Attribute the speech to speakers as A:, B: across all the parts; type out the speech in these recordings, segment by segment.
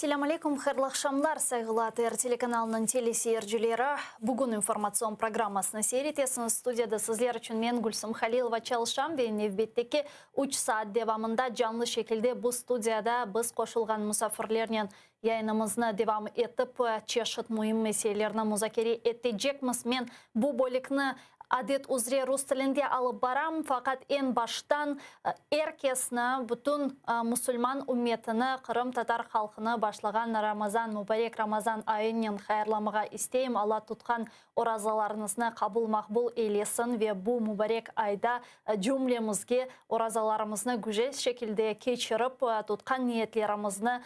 A: Ассаламу алейкум, хайырлы акшамдар, сайгылы АТР телеканалының телесейіржілері. Бүгін информацион программасына сейретесін студияда сізлер үшін мен Гүлсім Халилова чалышам ве невбеттеки 3 саат девамында жанлы шекілде бұл студияда біз қошылған мұсафірлерінен яйнымызны девам етіп чешет мұйым меселеріні музакери еттежекміз. Мен бұл бөлікні адет узре рус тілінде алып барам, фақат ен баштан әркесіні бүтін мұсылман үмметіні, Қырым татар халқыны башлаған Рамазан, Мубарек Рамазан айынен хайырламыға істейм. Алла тұтқан оразаларыңызны қабыл мақбул ейлесін ве бұл Мубарек айда жүмлемізге оразаларымызны güzel шекілде кечіріп, тұтқан ниетлерімізні,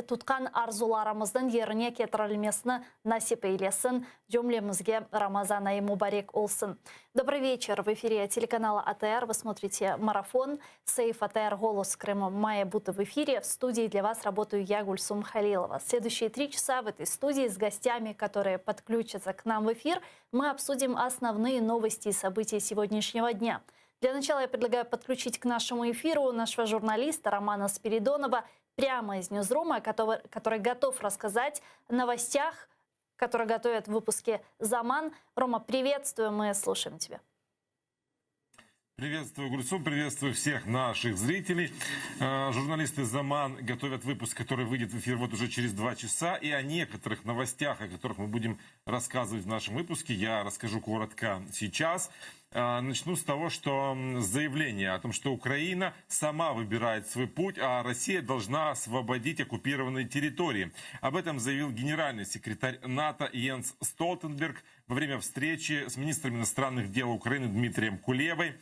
A: тұтқан арзуларымыздың еріне кетірілмесіні насип ейлесін. Жүмлемізге Рамазан айы Мубарек олсын. Добрый вечер. В эфире телеканала АТР. Вы смотрите марафон. Сейф АТР «Голос Крыма» Майя Бута в эфире. В студии для вас работаю я, Гульсум Халилова. Следующие 3 часа в этой студии с гостями, которые подключатся к нам в эфир, мы обсудим основные новости и события сегодняшнего дня. Для начала я предлагаю подключить к нашему эфиру нашего журналиста Романа Спиридонова прямо из Ньюзрума, который готов рассказать о новостях, которые готовят в выпуске «Заман». Рома, приветствую, мы слушаем тебя.
B: Приветствую, Гульсум, приветствую всех наших зрителей. Журналисты «Заман» готовят выпуск, который выйдет в эфир вот уже через 2 часа. И о некоторых новостях, о которых мы будем рассказывать в нашем выпуске, я расскажу коротко сейчас. Начну с того, что заявление о том, что Украина сама выбирает свой путь, а Россия должна освободить оккупированные территории. Об этом заявил генеральный секретарь НАТО Йенс Столтенберг во время встречи с министром иностранных дел Украины Дмитрием Кулебой.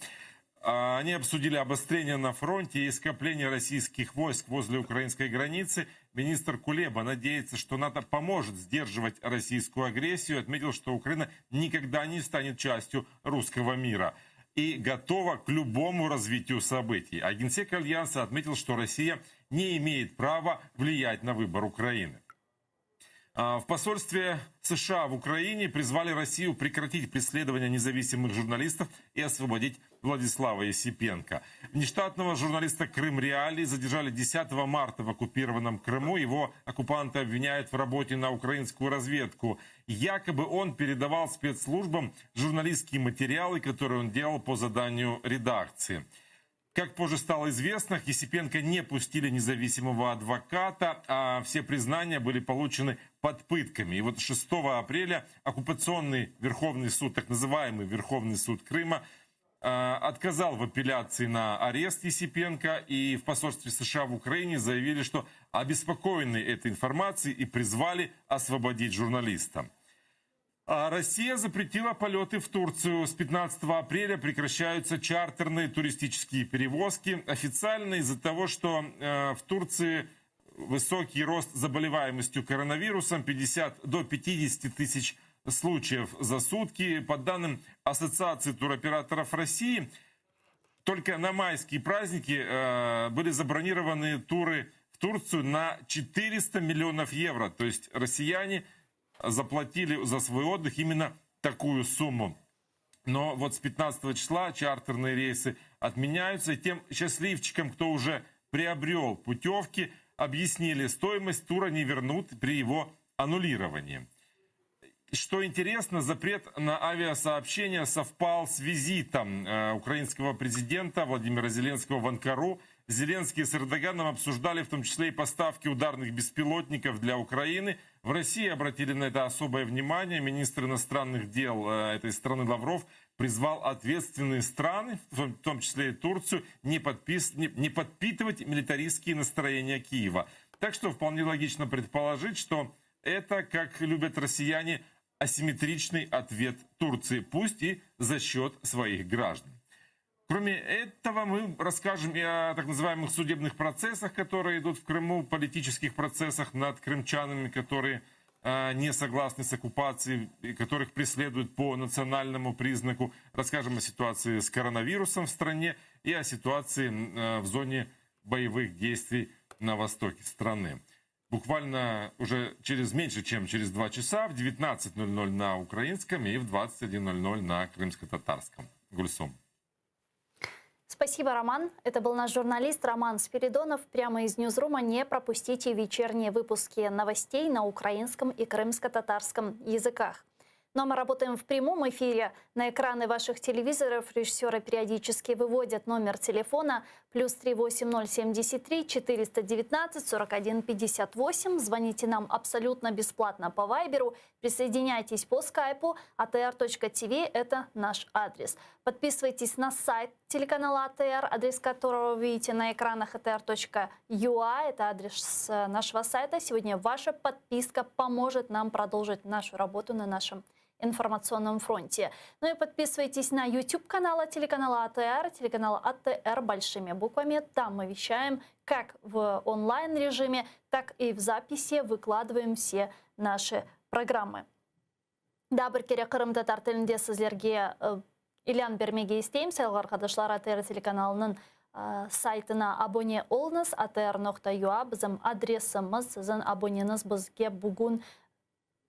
B: Они обсудили обострение на фронте и скопление российских войск возле украинской границы. Министр Кулеба надеется, что НАТО поможет сдерживать российскую агрессию. Отметил, что Украина никогда не станет частью русского мира и готова к любому развитию событий. А генсек Альянса отметил, что Россия не имеет права влиять на выбор Украины. В посольстве США в Украине призвали Россию прекратить преследование независимых журналистов и освободить Владислава Есипенко. Внештатного журналиста «Крым Реалии» задержали 10 марта в оккупированном Крыму. Его оккупанты обвиняют в работе на украинскую разведку. Якобы он передавал спецслужбам журналистские материалы, которые он делал по заданию редакции. Как позже стало известно, к Есипенко не пустили независимого адвоката, а все признания были получены под пытками. И вот 6 апреля оккупационный Верховный суд, так называемый Верховный суд Крыма, отказал в апелляции на арест Есипенко, и в посольстве США в Украине заявили, что обеспокоены этой информацией и призвали освободить журналиста. А Россия запретила полеты в Турцию. С 15 апреля прекращаются чартерные туристические перевозки. Официально из-за того, что в Турции высокий рост заболеваемостью коронавирусом, до 50 тысяч случаев за сутки. По данным Ассоциации туроператоров России, только на майские праздники были забронированы туры в Турцию на 400 миллионов евро. То есть россияне заплатили за свой отдых именно такую сумму. Но вот с 15 числа чартерные рейсы отменяются. И тем счастливчикам, кто уже приобрел путевки, объяснили, стоимость тура не вернут при его аннулировании. Что интересно, запрет на авиасообщение совпал с визитом украинского президента Владимира Зеленского в Анкару. Зеленский с Эрдоганом обсуждали в том числе и поставки ударных беспилотников для Украины. В России обратили на это особое внимание. Министр иностранных дел этой страны Лавров призвал ответственные страны, в том числе и Турцию, не подпитывать милитаристские настроения Киева. Так что вполне логично предположить, что это, как любят россияне, асимметричный ответ Турции, пусть и за счет своих граждан. Кроме этого, мы расскажем и о так называемых судебных процессах, которые идут в Крыму, политических процессах над крымчанами, которые не согласны с оккупацией, которых преследуют по национальному признаку. Расскажем о ситуации с коронавирусом в стране и о ситуации в зоне боевых действий на востоке страны. Буквально уже меньше чем через 2 часа, в 19:00 на украинском и в 21:00 на крымско-татарском. Гульсум.
A: Спасибо, Роман. Это был наш журналист Роман Спиридонов. Прямо из Ньюзрума. Не пропустите вечерние выпуски новостей на украинском и крымско-татарском языках. Ну а мы работаем в прямом эфире. На экраны ваших телевизоров режиссеры периодически выводят номер телефона +3 8073 419 41 58. Звоните нам абсолютно бесплатно по Вайберу. Присоединяйтесь по скайпу. atr.tv – это наш адрес. Подписывайтесь на сайт телеканала АТР, адрес которого вы видите на экранах atr.ua. Это адрес нашего сайта. Сегодня ваша подписка поможет нам продолжить нашу работу на нашем информационном фронте. Ну и подписывайтесь на YouTube-канал телеканала АТР, телеканал АТР большими буквами. Там мы вещаем как в онлайн-режиме, так и в записи, выкладываем все наши программы. Дабыр керек Кырым-татар тілінде сіздерге Ильян бермеге істейм. Сәлгі арқадашлар АТР телеканалының сайтына абоне олыңыз. atr.ua біздің адресіміз, сіздің абонеңіз бізге бүгін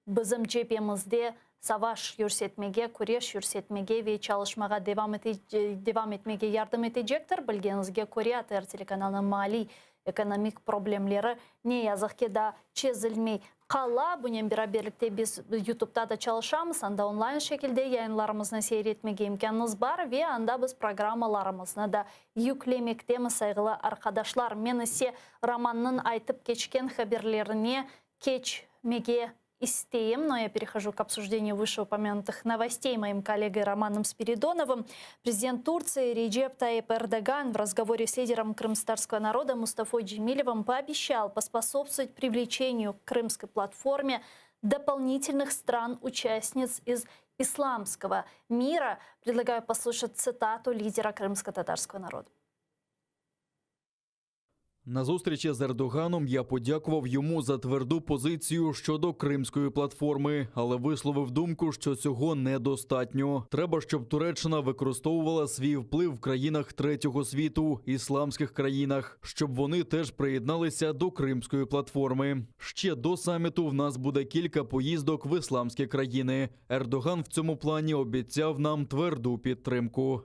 A: біздің жепемізде саваш жүрсетмеге, күреш жүрсетмеге ве çalışmaға девам етмеге ярдым етежектір. Білгенізге көре АТР телеканалының мали экономик проблемлері не язықке да чезілмей қала. Бұнен бері біз YouTube'да да çalışамыз. Анда онлайн шекілде яйынларымызны сейретмеге имканымыз бар ве анда біз программаларымызны да yüklемектеміз сайғылы арқадашлар. Мен ісе Романның айтып кечкен хаберлеріне кечмеге истеем, но я перехожу к обсуждению вышеупомянутых новостей моим коллегой Романом Спиридоновым. Президент Турции Реджеп Тайип Эрдоган в разговоре с лидером крымстарского народа Мустафой Джемилевым пообещал поспособствовать привлечению к крымской платформе дополнительных стран-участниц из исламского мира. Предлагаю послушать цитату лидера крымско-татарского народа.
C: На зустрічі з Ердоганом я подякував йому за тверду позицію щодо кримської платформи, але висловив думку, що цього недостатньо. Треба, щоб Туреччина використовувала свій вплив в країнах третього світу, ісламських країнах, щоб вони теж приєдналися до кримської платформи. Ще до саміту в нас буде кілька поїздок в ісламські країни. Ердоган в цьому плані обіцяв нам тверду підтримку.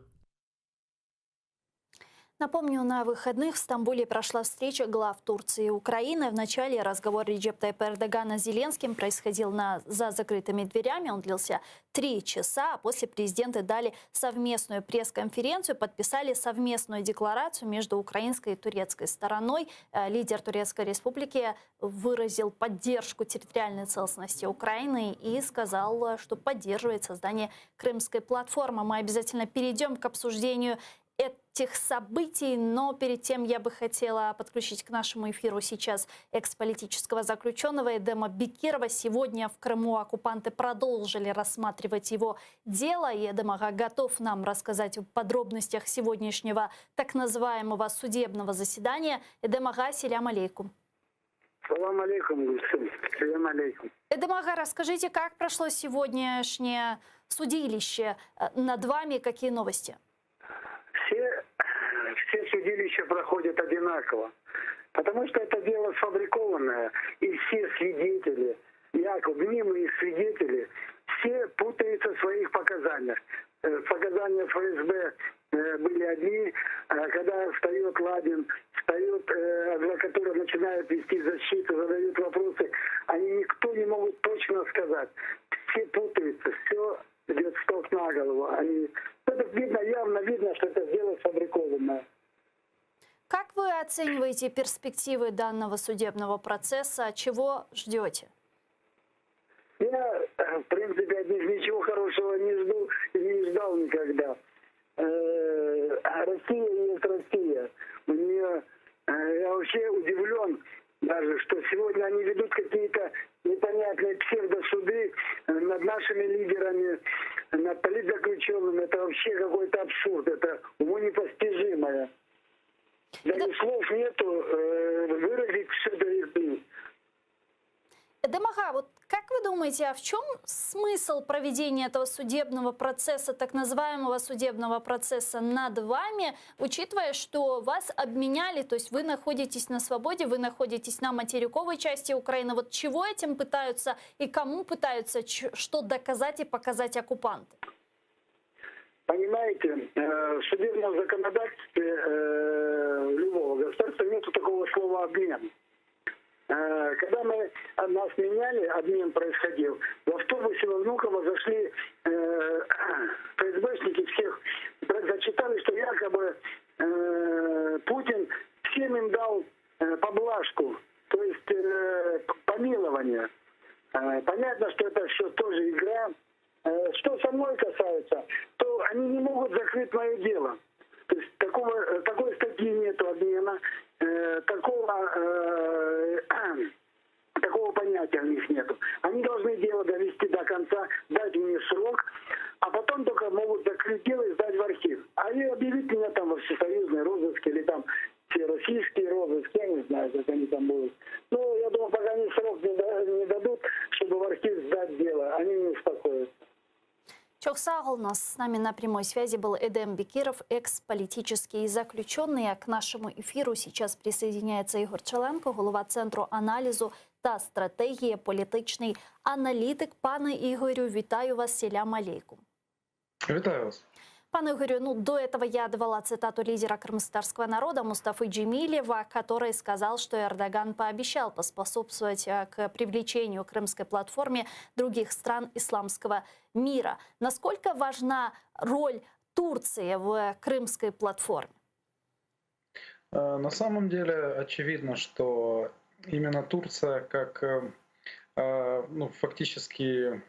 A: Напомню, на выходных в Стамбуле прошла встреча глав Турции и Украины. В начале разговор Реджеп Тайипа Эрдогана с Зеленским происходил за закрытыми дверями. Он длился 3 часа, а после президенты дали совместную пресс-конференцию, подписали совместную декларацию между украинской и турецкой стороной. Лидер Турецкой республики выразил поддержку территориальной целостности Украины и сказал, что поддерживает создание крымской платформы. Мы обязательно перейдем к обсуждению этих событий, но перед тем я бы хотела подключить к нашему эфиру сейчас экс-политического заключенного Эдема Бекирова. Сегодня в Крыму оккупанты продолжили рассматривать его дело, и Эдем Ага готов нам рассказать о подробностях сегодняшнего так называемого судебного заседания. Эдем Ага, селям алейкум.
D: Салам алейкум, салам алейкум.
A: Эдем Ага, расскажите, как прошло сегодняшнее судилище над вами, какие новости?
D: Все судилища проходят одинаково, потому что это дело сфабрикованное, и все свидетели, якобы мнимые свидетели, все путаются в своих показаниях. Показания ФСБ были одни, когда встает Ладин, встает адвокатура, начинает вести защиту, задают вопросы, они никто не могут точно сказать. Все путаются, все идет с ног на голову. Это видно, явно видно, что это дело сфабрикованное.
A: Как вы оцениваете перспективы данного судебного процесса? Чего ждете?
D: Я, в принципе, от них ничего хорошего не жду и не ждал никогда. Россия есть Россия. У нее, я вообще удивлен даже, что сегодня они ведут какие-то непонятные псевдосуды над нашими лидерами, над политзаключенными. Это вообще какой-то абсурд, это уму непостижимое. Даже слов нету выразить все до еды.
A: Эдем Ага, вот как вы думаете, а в чем смысл проведения этого судебного процесса, так называемого судебного процесса над вами, учитывая, что вас обменяли, то есть вы находитесь на свободе, вы находитесь на материковой части Украины. Вот чего этим пытаются и кому пытаются что доказать и показать оккупанты?
D: Понимаете, в судебном законодательстве любого государства нет такого слова «обмен». Когда нас меняли, обмен происходил, в автобусе во Внуково зашли ФСБшники, всех зачитали, что якобы Путин всем им дал поблажку, то есть помилование. Понятно, что это все тоже игра. Что со мной касается, то они не могут закрыть мое дело. То есть такой статьи нету обмена, такого понятия у них нету. Они должны дело довести до конца, дать мне срок, а потом только могут закрыть дело и сдать в архив. А и объявить меня там во всесоюзный розыск или там всероссийский розыск, я не знаю, как они там будут. Но я думаю, пока они срок не дадут, чтобы в архив сдать дело, они не успокоятся.
A: Чоксагл, у нас с нами на прямой связи был Эдем Бекиров, экс-политический заключенный. А к нашему эфиру сейчас присоединяется Ігор Челенко, голова Центру аналізу та стратегії, політичний аналітик. Пане Ігорю, вітаю вас, селям алейкум.
E: Вітаю вас.
A: Пане Игорю, до этого я давала цитату лидера крымского народа Мустафы Джемилева, который сказал, что Эрдоган пообещал поспособствовать к привлечению крымской платформе других стран исламского мира. Насколько важна роль Турции в крымской платформе?
E: На самом деле очевидно, что именно Турция как фактически...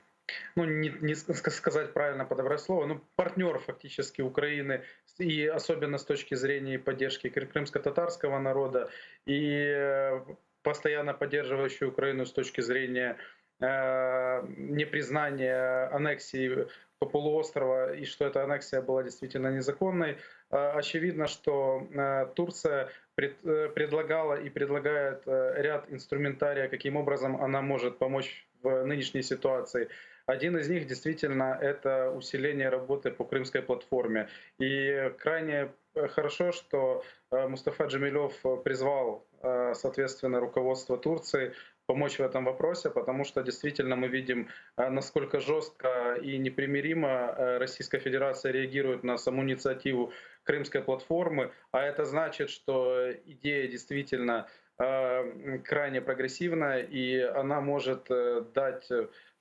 E: не сказать правильно подобрать слово, но партнер фактически Украины, и особенно с точки зрения поддержки крымско-татарского народа, и постоянно поддерживающий Украину с точки зрения непризнания аннексии полуострова, и что эта аннексия была действительно незаконной. Очевидно, что Турция предлагала и предлагает ряд инструментария, каким образом она может помочь в нынешней ситуации. Один из них действительно это усиление работы по крымской платформе. И крайне хорошо, что Мустафа Джемилев призвал, соответственно, руководство Турции помочь в этом вопросе, потому что действительно мы видим, насколько жестко и непримиримо Российская Федерация реагирует на саму инициативу крымской платформы. А это значит, что идея действительно крайне прогрессивная, и она может дать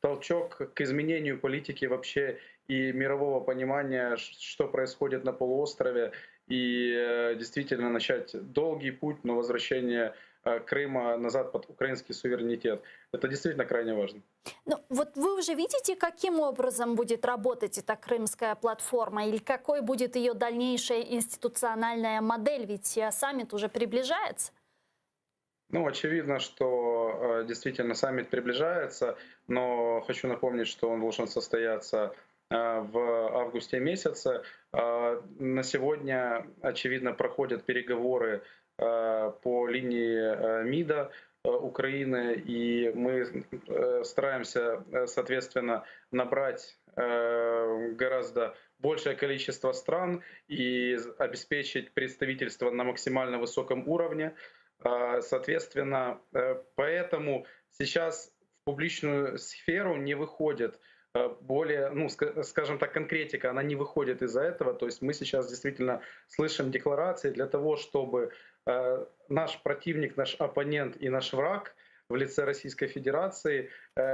E: толчок к изменению политики вообще и мирового понимания, что происходит на полуострове, и действительно начать долгий путь на возвращение Крыма назад под украинский суверенитет. Это действительно крайне важно.
A: Ну, вот вы уже видите, каким образом будет работать эта крымская платформа, или какой будет ее дальнейшая институциональная модель, ведь саммит уже приближается?
E: Очевидно, что действительно саммит приближается, но хочу напомнить, что он должен состояться в августе месяце. На сегодня, очевидно, проходят переговоры по линии МИДа Украины, и мы стараемся, соответственно, набрать гораздо большее количество стран и обеспечить представительство на максимально высоком уровне. Соответственно, поэтому сейчас в публичную сферу не выходит более, скажем так, конкретика, она не выходит из-за этого. То есть мы сейчас действительно слышим декларации для того, чтобы наш противник, наш оппонент и наш враг в лице Российской Федерации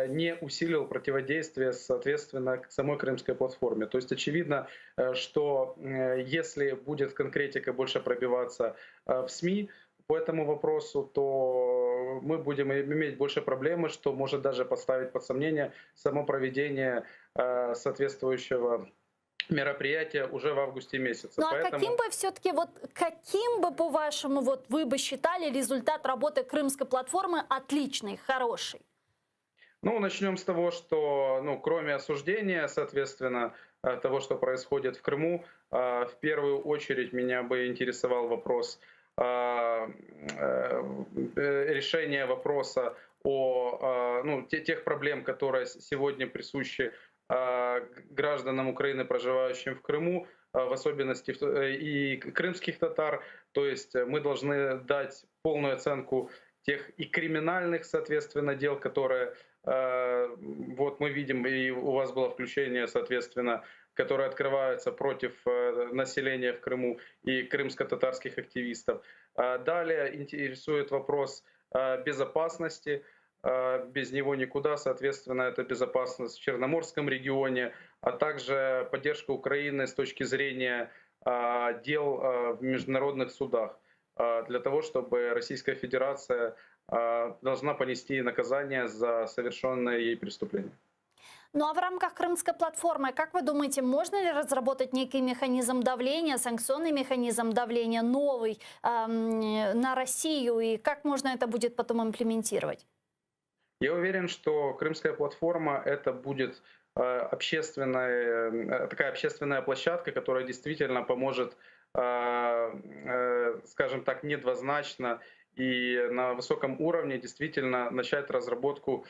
E: не усилил противодействие, соответственно, к самой крымской платформе. То есть очевидно, что если будет конкретика больше пробиваться в СМИ по этому вопросу, то мы будем иметь больше проблемы, что может даже поставить под сомнение само проведение соответствующего мероприятия уже в августе месяце.
A: Ну а каким бы все-таки, каким бы, по-вашему, вы бы считали результат работы крымской платформы отличный, хороший?
E: Начнем с того, что, кроме осуждения, соответственно, того, что происходит в Крыму, в первую очередь меня бы интересовал вопрос решения вопроса о тех проблем, которые сегодня присущи гражданам Украины, проживающим в Крыму, в особенности и крымских татар. То есть мы должны дать полную оценку тех и криминальных, соответственно, дел, которые вот мы видим, и у вас было включение, соответственно, которые открываются против населения в Крыму и крымско-татарских активистов. Далее интересует вопрос безопасности. Без него никуда, соответственно, это безопасность в Черноморском регионе, а также поддержка Украины с точки зрения дел в международных судах, для того, чтобы Российская Федерация должна понести наказание за совершенное ей преступление.
A: Ну а в рамках Крымской платформы, как вы думаете, можно ли разработать некий механизм давления, санкционный механизм давления новый на Россию, и как можно это будет потом имплементировать?
E: Я уверен, что Крымская платформа это будет такая общественная площадка, которая действительно поможет, скажем так, недвозначно и на высоком уровне действительно начать разработку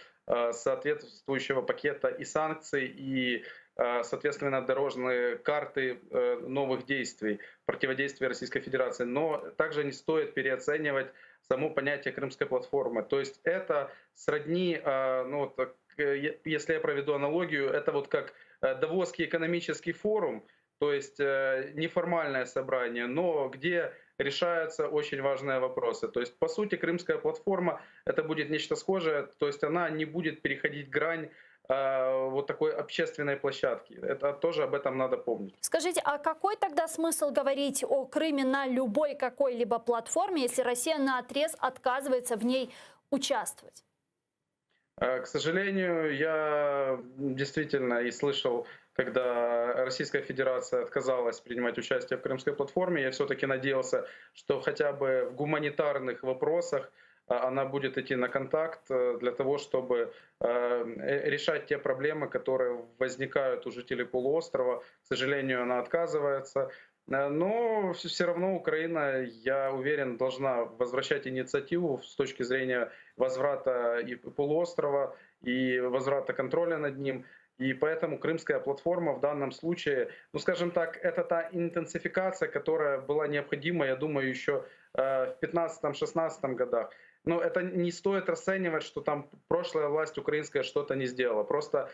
E: соответствующего пакета и санкций, и, соответственно, дорожные карты новых действий, противодействия Российской Федерации. Но также не стоит переоценивать само понятие Крымской платформы. То есть это сродни, ну, так, если я проведу аналогию, это вот как Давосский экономический форум, то есть неформальное собрание, но где решаются очень важные вопросы. То есть, по сути, Крымская платформа это будет нечто схожее, то есть она не будет переходить грань вот такой общественной площадки. Это тоже об этом надо помнить.
A: Скажите, а какой тогда смысл говорить о Крыме на любой какой-либо платформе, если Россия наотрез отказывается в ней участвовать?
E: К сожалению, я действительно и слышал, когда Российская Федерация отказалась принимать участие в Крымской платформе, я все-таки надеялся, что хотя бы в гуманитарных вопросах она будет идти на контакт для того, чтобы решать те проблемы, которые возникают у жителей полуострова. К сожалению, она отказывается. Но все равно Украина, я уверен, должна возвращать инициативу с точки зрения возврата и полуострова, и возврата контроля над ним. И поэтому Крымская платформа в данном случае, ну скажем так, это та интенсификация, которая была необходима, я думаю, еще в 2015-2016 годах. Но это не стоит расценивать, что там прошлая власть украинская что-то не сделала. Просто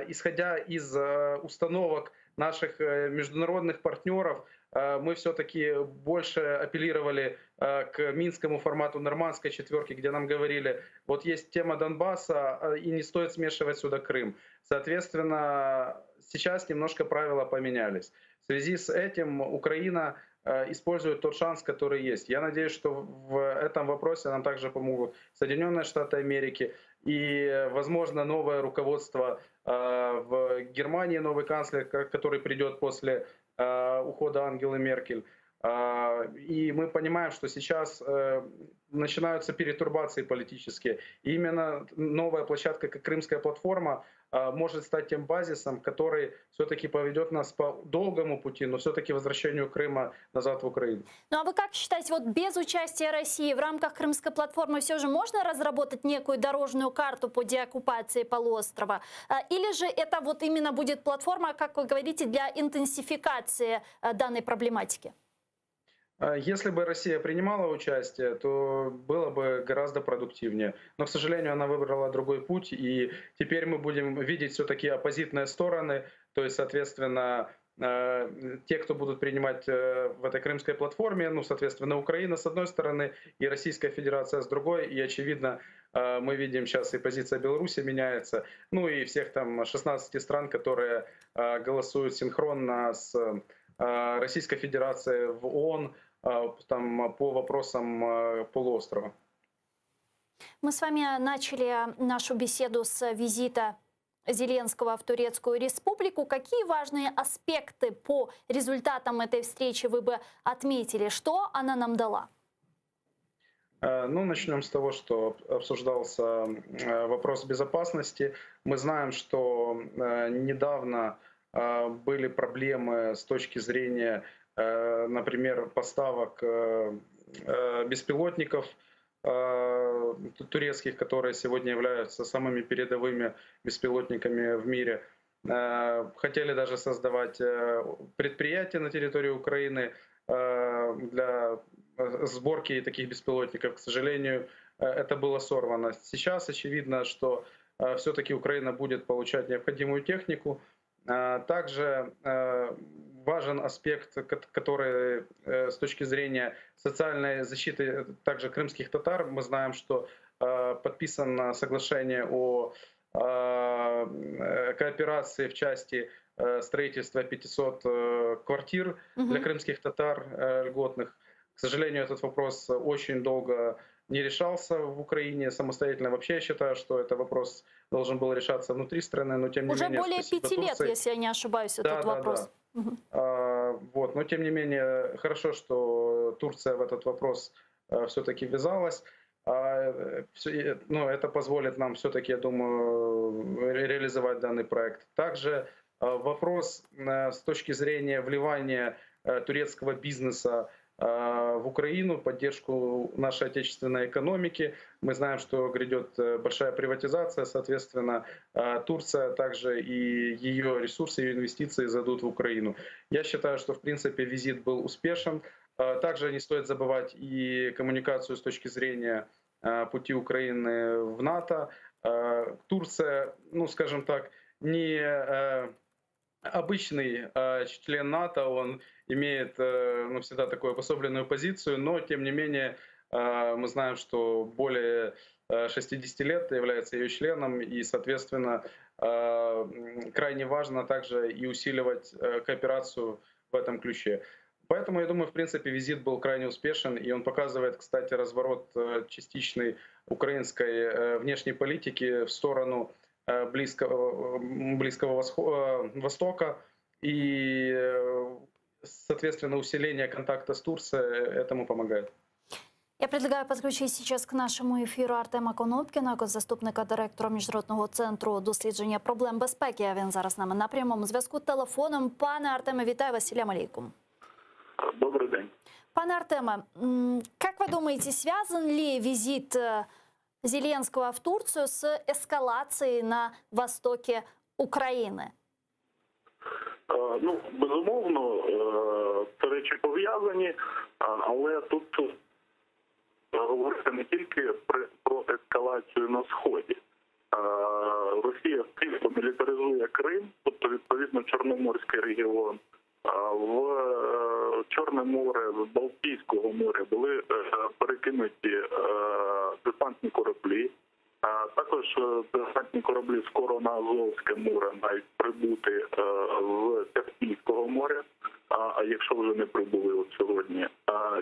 E: исходя из установок наших международных партнеров, мы все-таки больше апеллировали к минскому формату нормандской четверки, где нам говорили, вот есть тема Донбасса, и не стоит смешивать сюда Крым. Соответственно, сейчас немножко правила поменялись. В связи с этим Украина использует тот шанс, который есть. Я надеюсь, что в этом вопросе нам также помогут Соединенные Штаты Америки и, возможно, новое руководство в Германии, новый канцлер, который придет после ухода Ангелы Меркель. И мы понимаем, что сейчас начинаются перетурбации политические. И именно новая площадка, как Крымская платформа, может стать тем базисом, который все-таки поведет нас по долгому пути, но все-таки возвращению Крыма назад в Украину.
A: Ну а вы как считаете, вот без участия России в рамках Крымской платформы все же можно разработать некую дорожную карту по деоккупации полуострова? Или же это вот именно будет платформа, как вы говорите, для интенсификации данной проблематики?
E: Если бы Россия принимала участие, то было бы гораздо продуктивнее. Но, к сожалению, она выбрала другой путь, и теперь мы будем видеть все-таки оппозитные стороны, то есть, соответственно, те, кто будут принимать в этой крымской платформе, ну, соответственно, Украина с одной стороны и Российская Федерация с другой, и, очевидно, мы видим сейчас и позиция Беларуси меняется, ну и всех там 16 стран, которые голосуют синхронно с Российской Федерацией в ООН там, по вопросам полуострова.
A: Мы с вами начали нашу беседу с визита Зеленского в Турецкую Республику. Какие важные аспекты по результатам этой встречи вы бы отметили? Что она нам дала?
E: Ну, начнем с того, что обсуждался вопрос безопасности. Мы знаем, что недавно были проблемы с точки зрения, например, поставок беспилотников турецких, которые сегодня являются самыми передовыми беспилотниками в мире. Хотели даже создавать предприятия на территории Украины для сборки таких беспилотников. К сожалению, это было сорвано. Сейчас очевидно, что все-таки Украина будет получать необходимую технику. Также важен аспект, который с точки зрения социальной защиты также крымских татар. Мы знаем, что подписано соглашение о кооперации в части строительства 500 квартир для крымских татар льготных. К сожалению, этот вопрос очень долго не решался в Украине самостоятельно. Вообще я считаю, что это вопрос должен был решаться внутри страны, но тем не
A: Уже
E: менее...
A: более 5 лет,
E: Турции.
A: если я не ошибаюсь, этот вопрос.
E: Вот. Но тем не менее, хорошо, что Турция в этот вопрос все-таки ввязалась. Это позволит нам все-таки, я думаю, реализовать данный проект. Также вопрос с точки зрения вливания турецкого бизнеса в Украину, поддержку нашей отечественной экономики. Мы знаем, что грядет большая приватизация, соответственно, Турция также и ее ресурсы, ее инвестиции зайдут в Украину. Я считаю, что в принципе визит был успешен. Также не стоит забывать и коммуникацию с точки зрения пути Украины в НАТО. Турция, скажем так, не обычный член НАТО, он имеет всегда такую обособленную позицию, но тем не менее мы знаем, что более 60 лет является ее членом, и, соответственно, крайне важно также и усиливать кооперацию в этом ключе. Поэтому, я думаю, в принципе, визит был крайне успешен, и он показывает, кстати, разворот частичной украинской внешней политики в сторону Близкого Востока, и, соответственно, усиление контакта с Турцией этому помогает.
A: Я предлагаю підключити сейчас к нашому ефіру Артема Конопкіна, заступника директора Міжнародного центру дослідження проблем безпеки. Він зараз з нами на прямому зв'язку телефоном. Пане Артеме, вітаю вас, салям алейкум.
F: Добрый день.
A: Пане Артеме, как вы думаете, связан ли визит Зеленского в Турцию с эскалацией на востоке Украины?
F: Безумовно, це речі пов'язані, але тут говорити не тільки про ескалацію на Сході. Росія стрімко мілітаризує Крим, тобто відповідно Чорноморський регіон. В Чорне море, з Балтійського моря були перекинуті десантні кораблі. Також десантні кораблі скоро на Азовське море мають прибути з Каспійського моря, а якщо вже не прибули от сьогодні.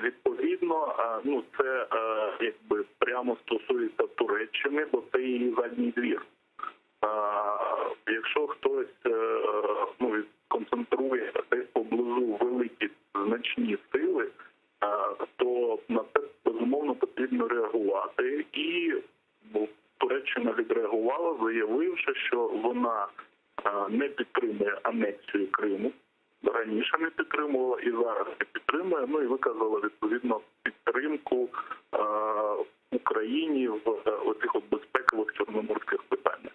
F: Відповідно, це якби прямо стосується Туреччини, бо це її задній двір. Якщо хтось концентрує десь поблизу великі значні сили, то на це безумовно потрібно реагувати. І Туреччина відреагувала, заявивши, що вона не підтримує анексію Криму, раніше не підтримувала і зараз не підтримує, і виказала відповідно підтримку Україні в оцих безпекових чорноморських питаннях.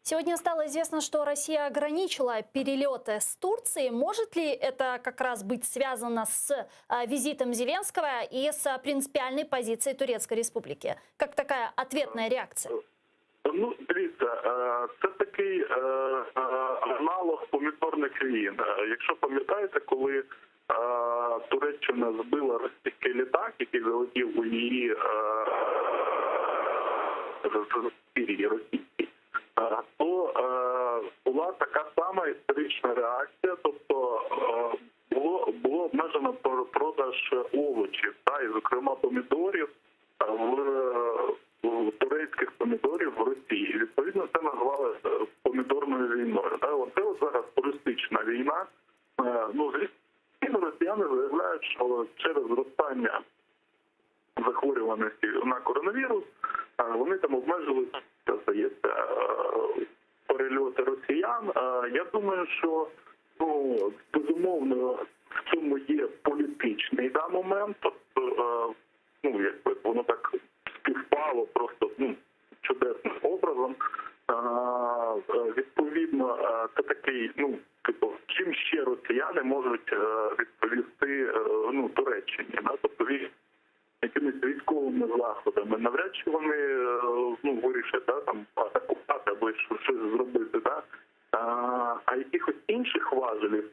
A: Сегодня стало известно, что Россия ограничила перелеты с Турции. Может ли это как раз быть связано с визитом Зеленского и с принципиальной позицией Турецкой Республики? Как такая ответная реакция?
F: Дивіться, це такий аналог помідорних війн. Якщо пам'ятаєте, коли Туреччина збила російський літак, який залетів у її російський, то була така сама історична реакція, тобто було обмежено продаж овочів, і, зокрема, помідорів, турецьких помідорів в Росії. І, відповідно, це назвали помідорною війною. Оце зараз туристична війна. Звісно, росіяни заявляють, що через зростання захворюваності на коронавірус вони там обмежили, здається, перельоти росіян. Я думаю, що безумовно в цьому є політичний момент. Тобто, воно так співпало просто чудесним образом. Відповідно, це такий, чим ще росіяни можуть відповісти Туреччині. Тобто якимись військовими заходами. Навряд там атакувати або щось зробити, да? А якихось інших важелів,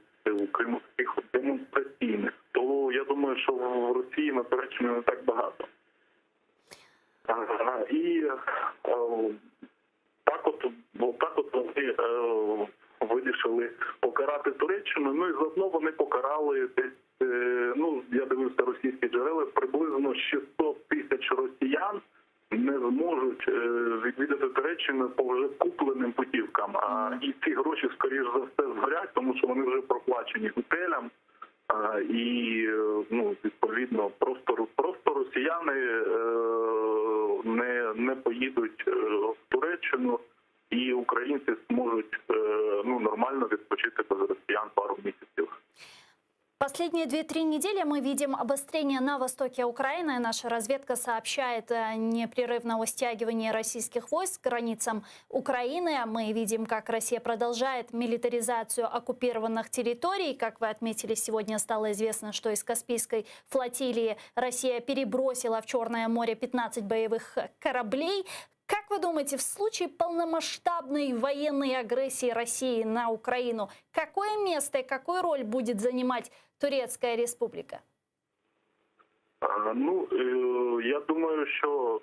F: крім таких демонстраційних, то я думаю, що в Росії на Туреччині не так багато. І так от вони вирішили покарати Туреччину, ну і заодно вони покарали десь, ну я дивився російські джерела, приблизно 600 тисяч росіян не зможуть відвідати Туреччину по вже купленим путівкам. І ці гроші, скоріш за все, згорять, тому що вони вже проплачені готелям. І, ну, відповідно, просто росіяни не поїдуть в Туреччину, і українці зможуть ну, нормально відпочити без росіян пару місяців.
A: Последние 2-3 недели мы видим обострение на востоке Украины. Наша разведка сообщает о непрерывном стягивании российских войск к границам Украины. Мы видим, как Россия продолжает милитаризацию оккупированных территорий. Как вы отметили, сегодня стало известно, что из Каспийской флотилии Россия перебросила в Черное море 15 боевых кораблей. Как вы думаете, в случае полномасштабной военной агрессии России на Украину, какое место и какую роль будет занимать Турецкая республика?
F: Ну, я думаю, що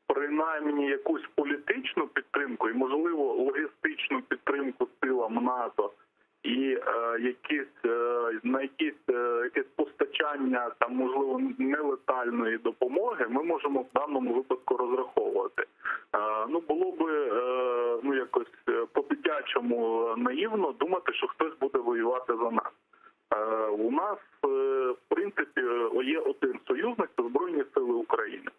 F: принаймні якусь політичну підтримку і, можливо, логістичну підтримку силам НАТО і якесь постачання, там, можливо, нелетальної допомоги ми можемо в даному випадку розраховувати. Ну, було би ну, якось по-дитячому наївно думати, що хтось буде воювати за нас. У нас, в принципі, є один союзник – це Збройні сили України.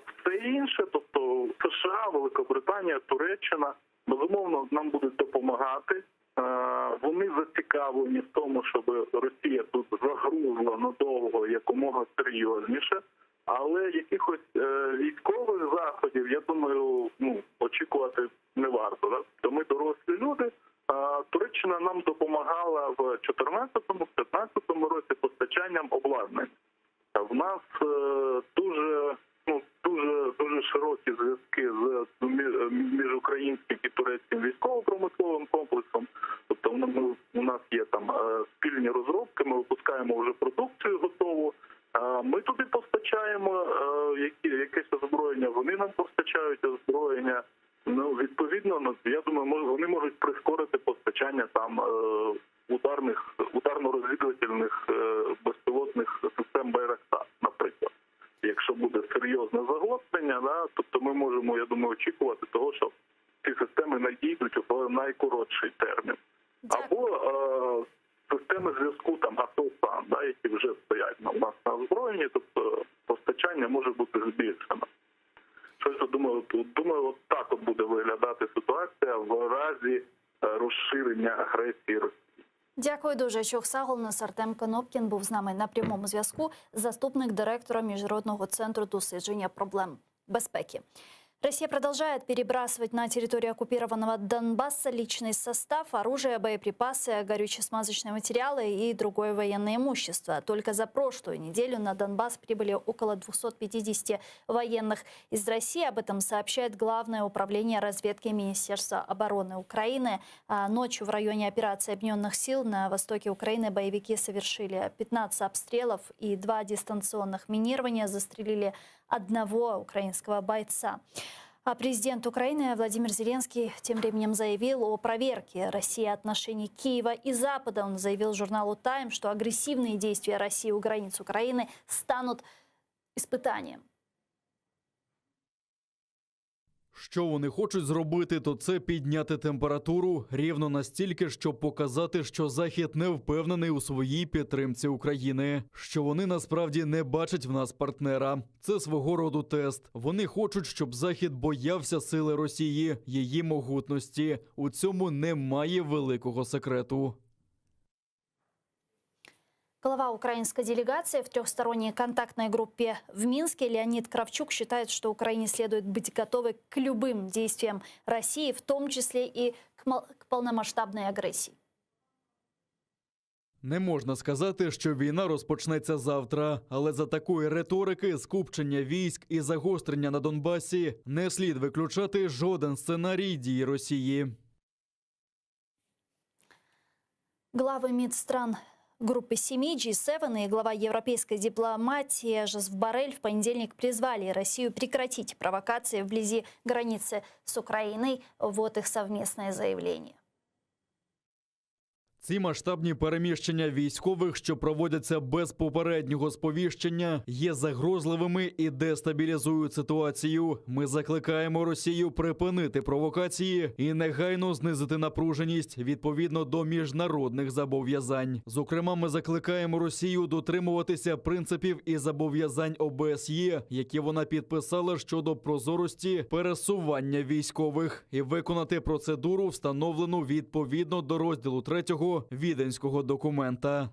F: Все інше, тобто США, Великобританія, Туреччина, безумовно, нам будуть допомагати. Вони зацікавлені в тому, щоб Росія тут загрузла надовго, якомога серйозніше. Але якихось військових заходів, я думаю, ну, очікувати не варто. Так? То ми дорослі люди. Туреччина нам допомагала в 2014-2015 році постачанням обладнання. В нас дуже широкі зв'язки між українським і турецьким військово-промисловим комплексом. Тобто у нас є там спільні розробки, ми випускаємо вже продукцію готову. Ми туди постачаємо якесь озброєння, вони нам постачають озброєння. Ну, відповідно, я думаю, вони можуть прискорити постачання там ударно-розвідувальних безпілотних систем Байрактар, наприклад. Якщо буде серйозне загострення, да, тобто ми можемо, я думаю, очікувати того, що ці системи надійдуть у найкоротший термін. Або системи зв'язку там АТО-САН, да, які вже стоять у нас на озброєнні, тобто постачання може бути збільшено. Щось, думаю, от так от буде виглядати ситуація в разі розширення агресії Росії.
A: Дякую дуже. Чух Сагулнес, Артем Конопкін був з нами на прямому зв'язку, заступник директора Міжнародного центру дослідження проблем безпеки. Россия продолжает перебрасывать на территорию оккупированного Донбасса личный состав, оружие, боеприпасы, горюче-смазочные материалы и другое военное имущество. Только за прошлую неделю на Донбасс прибыли около 250 военных из России. Об этом сообщает Главное управление разведки Министерства обороны Украины. Ночью в районе операции Объединенных сил на востоке Украины боевики совершили 15 обстрелов и 2 дистанционных минирования, застрелили одного украинского бойца. А президент Украины Владимир Зеленский тем временем заявил о проверке России отношений Киева и Запада. Он заявил журналу «Тайм», что агрессивные действия России у границ Украины станут испытанием.
C: Що вони хочуть зробити, то це підняти температуру рівно настільки, щоб показати, що Захід не впевнений у своїй підтримці України, що вони насправді не бачать в нас партнера. Це свого роду тест. Вони хочуть, щоб Захід боявся сили Росії, її могутності. У цьому немає великого секрету.
A: Глава украинской делегации в трехсторонней контактной группе в Минске Леонид Кравчук считает, что Украине следует быть готовой к любым действиям России, в том числе и к полномасштабной агрессии.
C: Не можна сказати, що війна розпочнеться завтра, але за такої риторики скупчення військ і загострення на Донбасі не слід виключати жоден сценарій дій Росії.
A: Главы МИД стран группы 7 G7 и глава европейской дипломатии Жозеф Боррель в понедельник призвали Россию прекратить провокации вблизи границы с Украиной. Вот их совместное заявление.
C: Ці масштабні переміщення військових, що проводяться без попереднього сповіщення, є загрозливими і дестабілізують ситуацію. Ми закликаємо Росію припинити провокації і негайно знизити напруженість відповідно до міжнародних зобов'язань. Зокрема, ми закликаємо Росію дотримуватися принципів і зобов'язань ОБСЄ, які вона підписала щодо прозорості пересування військових, і виконати процедуру, встановлену відповідно до розділу 3 Віденського документа.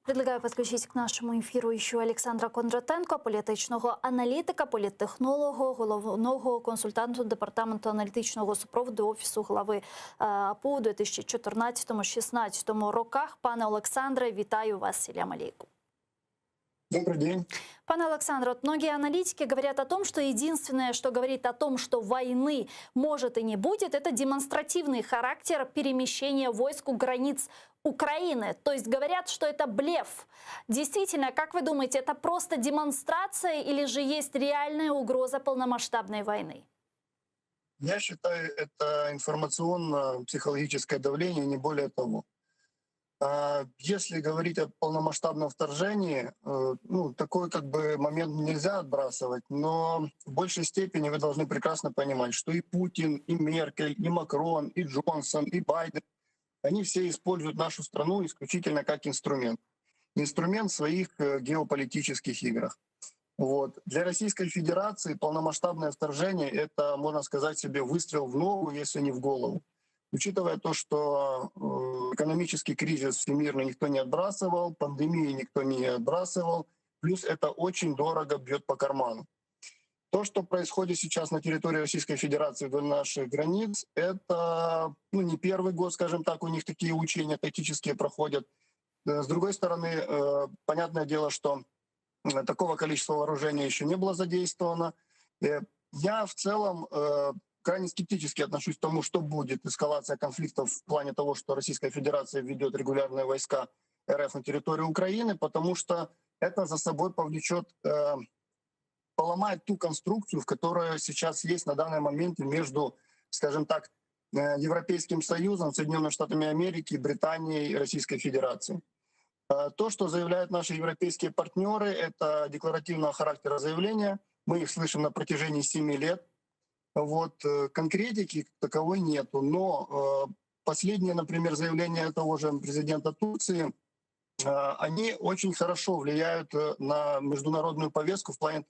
A: Предлагаю подключить к нашему эфиру еще Олександра Кондратенко, політичного аналітика, політтехнолога, головного консультанта Департаменту аналітичного супроводу Офісу глави АПУ у 2014-2016 роках. Пане Олександре, вітаю вас, селям алейкум.
G: Добрый день.
A: Пане Александр, вот многие аналитики говорят о том, что единственное, что говорит о том, что войны может и не будет, это демонстративный характер перемещения войск у границ Украины. То есть говорят, что это блеф. Действительно, как вы думаете, это просто демонстрация или же есть реальная угроза полномасштабной войны?
G: Я считаю, это информационно-психологическое давление, не более того. Если говорить о полномасштабном вторжении, такой момент нельзя отбрасывать, но в большей степени вы должны прекрасно понимать, что и Путин, и Меркель, и Макрон, и Джонсон, и Байден, они все используют нашу страну исключительно как инструмент. Инструмент в своих геополитических играх. Вот. Для Российской Федерации полномасштабное вторжение — это, можно сказать себе, выстрел в ногу, если не в голову. Учитывая то, что экономический кризис всемирно никто не отбрасывал, пандемию никто не отбрасывал, плюс это очень дорого бьет по карману. То, что происходит сейчас на территории Российской Федерации вдоль наших границ, это не первый год, скажем так, у них такие учения тактические проходят. С другой стороны, понятное дело, что такого количества вооружения еще не было задействовано. Я в целом крайне скептически отношусь к тому, что будет эскалация конфликтов в плане того, что Российская Федерация ведет регулярные войска РФ на территорию Украины, потому что это за собой повлечет, поломает ту конструкцию, в которой сейчас есть на данный момент между, скажем так, Европейским Союзом, Соединенными Штатами Америки, Британией и Российской Федерацией. То, что заявляют наши европейские партнеры, это декларативного характера заявления. Мы их слышим на протяжении 7 лет. Вот, конкретики таковой нету. Но последние, например, заявления того же президента Турции, они очень хорошо влияют на международную повестку в плане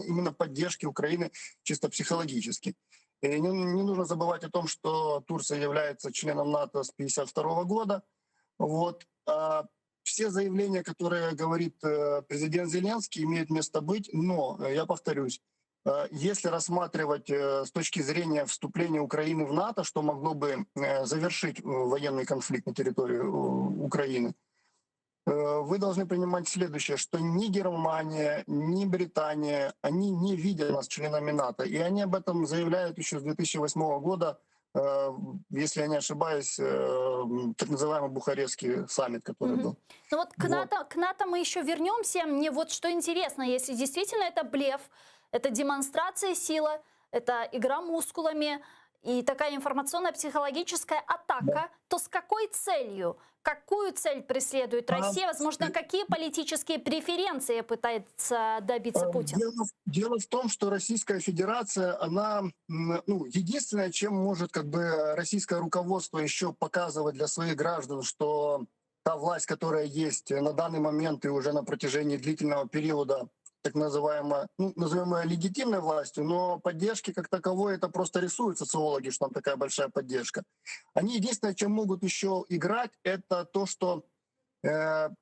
G: именно поддержки Украины чисто психологически. И не нужно забывать о том, что Турция является членом НАТО с 1952 года. Вот. Все заявления, которые говорит президент Зеленский, имеют место быть, но, я повторюсь, если рассматривать с точки зрения вступления Украины в НАТО, что могло бы завершить военный конфликт на территории Украины, вы должны понимать следующее, что ни Германия, ни Британия, они не видят нас членами НАТО. И они об этом заявляют еще с 2008 года, если я не ошибаюсь, так называемый Бухарестский саммит, который был.
A: Ну вот к НАТО мы еще вернемся. Мне вот что интересно, если действительно это блеф, это демонстрация силы, это игра мускулами и такая информационно-психологическая атака, то с какой целью? Какую цель преследует Россия? Возможно, какие политические преференции пытается добиться Путин?
G: Дело в том, что Российская Федерация, она единственное, чем может российское руководство еще показывать для своих граждан, что та власть, которая есть на данный момент и уже на протяжении длительного периода, так называемая, назовем ее легитимной властью, но поддержки как таковой это просто рисуют социологи, что там такая большая поддержка. Они единственное, чем могут еще играть, это то, что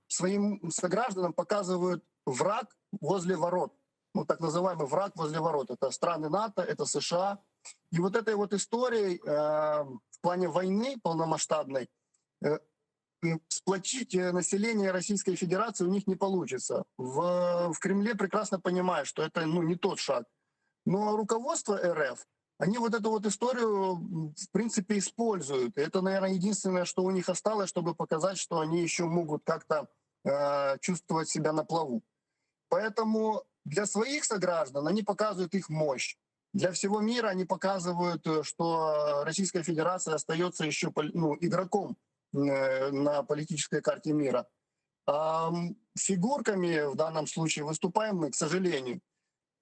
G: своим согражданам показывают враг возле ворот. Так называемый враг возле ворот. Это страны НАТО, это США. И вот этой вот историей в плане войны полномасштабной сплотить население Российской Федерации у них не получится. В Кремле прекрасно понимают, что это не тот шаг. Но руководство РФ, они вот эту вот историю, в принципе, используют. И это, наверное, единственное, что у них осталось, чтобы показать, что они еще могут как-то чувствовать себя на плаву. Поэтому для своих сограждан они показывают их мощь. Для всего мира они показывают, что Российская Федерация остается еще игроком на политической карте мира. А фигурками в данном случае выступаем мы, к сожалению.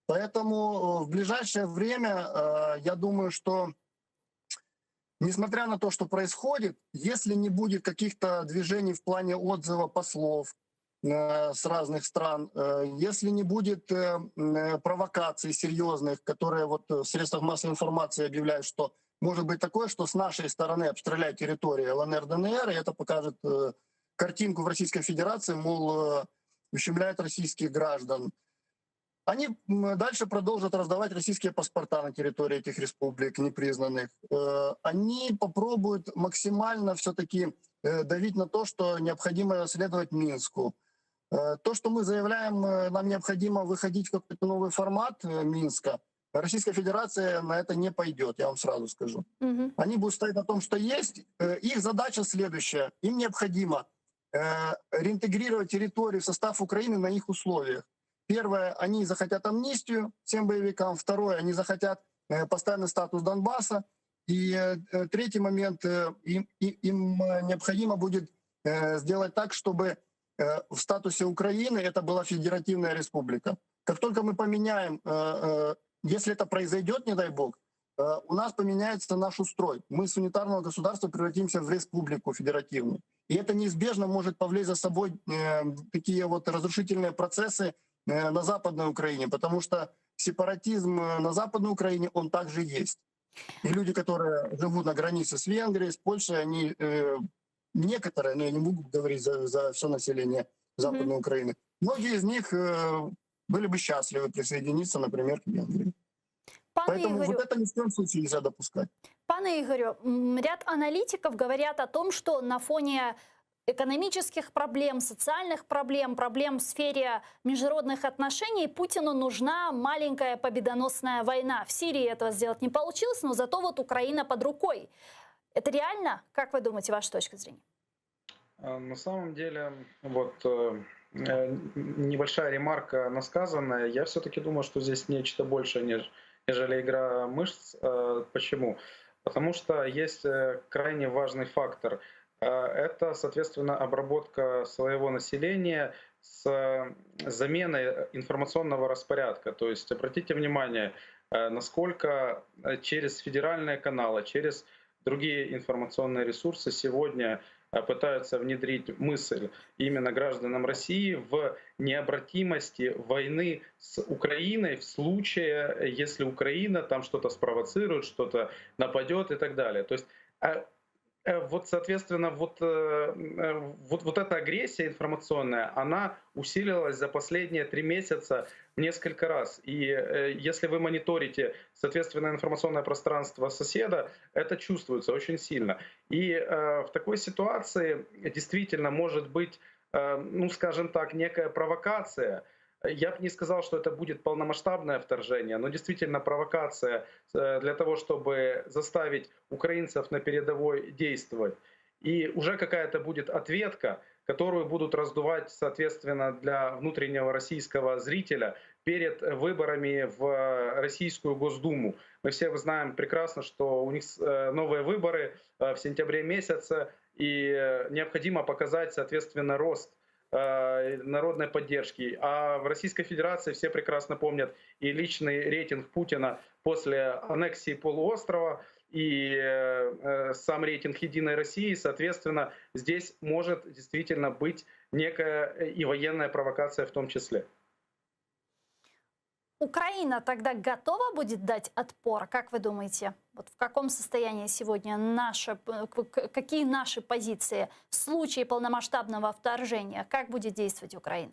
G: Поэтому в ближайшее время, я думаю, что несмотря на то, что происходит, если не будет каких-то движений в плане отзыва послов с разных стран, если не будет провокаций серьезных, которые вот в средствах массовой информации объявляют, что может быть такое, что с нашей стороны обстреляют территорию ЛНР, ДНР, и это покажет картинку в Российской Федерации, мол, ущемляют российских граждан. Они дальше продолжат раздавать российские паспорта на территории этих республик непризнанных. Они попробуют максимально все-таки давить на то, что необходимо следовать Минску. То, что мы заявляем, нам необходимо выходить в какой-то новый формат Минска, Российская Федерация на это не пойдет, я вам сразу скажу. Они будут стоять на том, что есть. Их задача следующая. Им необходимо реинтегрировать территорию в состав Украины на их условиях. Первое, они захотят амнистию всем боевикам. Второе, они захотят постоянный статус Донбасса. И третий момент, им необходимо будет сделать так, чтобы в статусе Украины это была федеративная республика. Как только мы поменяем, если это произойдет, не дай бог, у нас поменяется наш устрой. Мы с унитарного государства превратимся в республику федеративную. И это неизбежно может повлечь за собой такие вот разрушительные процессы на Западной Украине, потому что сепаратизм на Западной Украине, он также есть. И люди, которые живут на границе с Венгрией, с Польшей, они некоторые, но я не могу говорить за все население Западной Украины, многие из них были бы счастливы присоединиться, например, к Венгрии. Поэтому вот это ни в коем случае нельзя допускать.
A: Пане Игорю, ряд аналитиков говорят о том, что на фоне экономических проблем, социальных проблем, проблем в сфере международных отношений Путину нужна маленькая победоносная война. В Сирии этого сделать не получилось, но зато вот Украина под рукой. Это реально? Как вы думаете, ваша точка зрения?
E: На самом деле, вот небольшая ремарка на сказанное. Я все-таки думаю, что здесь нечто большее, нежели игра мышц. Почему? Потому что есть крайне важный фактор. Это, соответственно, обработка своего населения с заменой информационного распорядка. То есть обратите внимание, насколько через федеральные каналы, через другие информационные ресурсы сегодня пытаются внедрить мысль именно гражданам России в необратимости войны с Украиной в случае, если Украина там что-то спровоцирует, что-то нападет и так далее. То есть вот, соответственно, вот эта агрессия информационная, она усилилась за последние 3 месяца в несколько раз. И если вы мониторите, соответственно, информационное пространство соседа, это чувствуется очень сильно. И в такой ситуации действительно может быть, ну, скажем так, некая провокация. Я бы не сказал, что это будет полномасштабное вторжение, но действительно провокация для того, чтобы заставить украинцев на передовой действовать. И уже какая-то будет ответка, которую будут раздувать, соответственно, для внутреннего российского зрителя перед выборами в Российскую Госдуму. Мы все знаем прекрасно, что у них новые выборы в сентябре месяце, и необходимо показать, соответственно, рост народной поддержки. А в Российской Федерации все прекрасно помнят и личный рейтинг Путина после аннексии полуострова, и сам рейтинг «Единой России». Соответственно, здесь может действительно быть некая и военная провокация в том числе.
A: Украина тогда готова будет дать отпор? Как вы думаете, вот в каком состоянии сегодня какие наши позиции в случае полномасштабного вторжения? Как будет действовать Украина?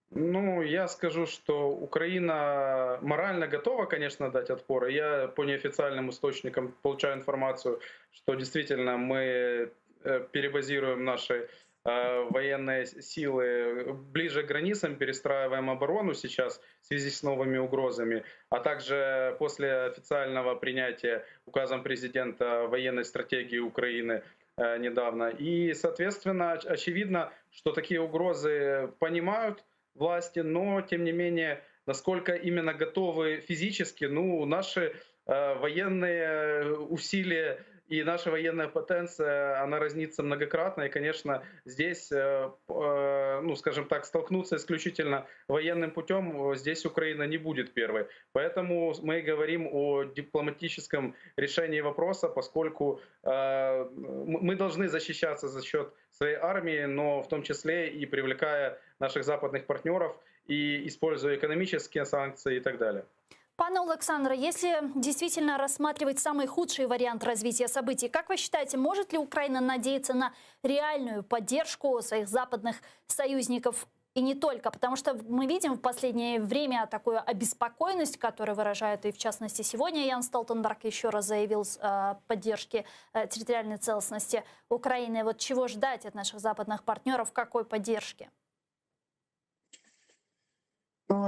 E: Ну, я скажу, что Украина морально готова, конечно, дать отпор. Я по неофициальным источникам получаю информацию, что действительно мы перебазируем наши военные силы ближе к границам, перестраиваем оборону сейчас в связи с новыми угрозами, а также после официального принятия указом президента военной стратегии Украины недавно. И, соответственно, очевидно, что такие угрозы понимают власти, но, тем не менее, насколько именно готовы физически, наши военные усилия и наша военная потенция, она разнится многократно. И, конечно, здесь, скажем так, столкнуться исключительно военным путем, здесь Украина не будет первой. Поэтому мы говорим о дипломатическом решении вопроса, поскольку мы должны защищаться за счет своей армии, но в том числе и привлекая наших западных партнеров и используя экономические санкции и так далее.
A: Пане Александре, если действительно рассматривать самый худший вариант развития событий, как вы считаете, может ли Украина надеяться на реальную поддержку своих западных союзников и не только? Потому что мы видим в последнее время такую обеспокоенность, которую выражают и в частности сегодня Ян Столтенберг еще раз заявил о поддержке территориальной целостности Украины. Вот чего ждать от наших западных партнеров, какой поддержки?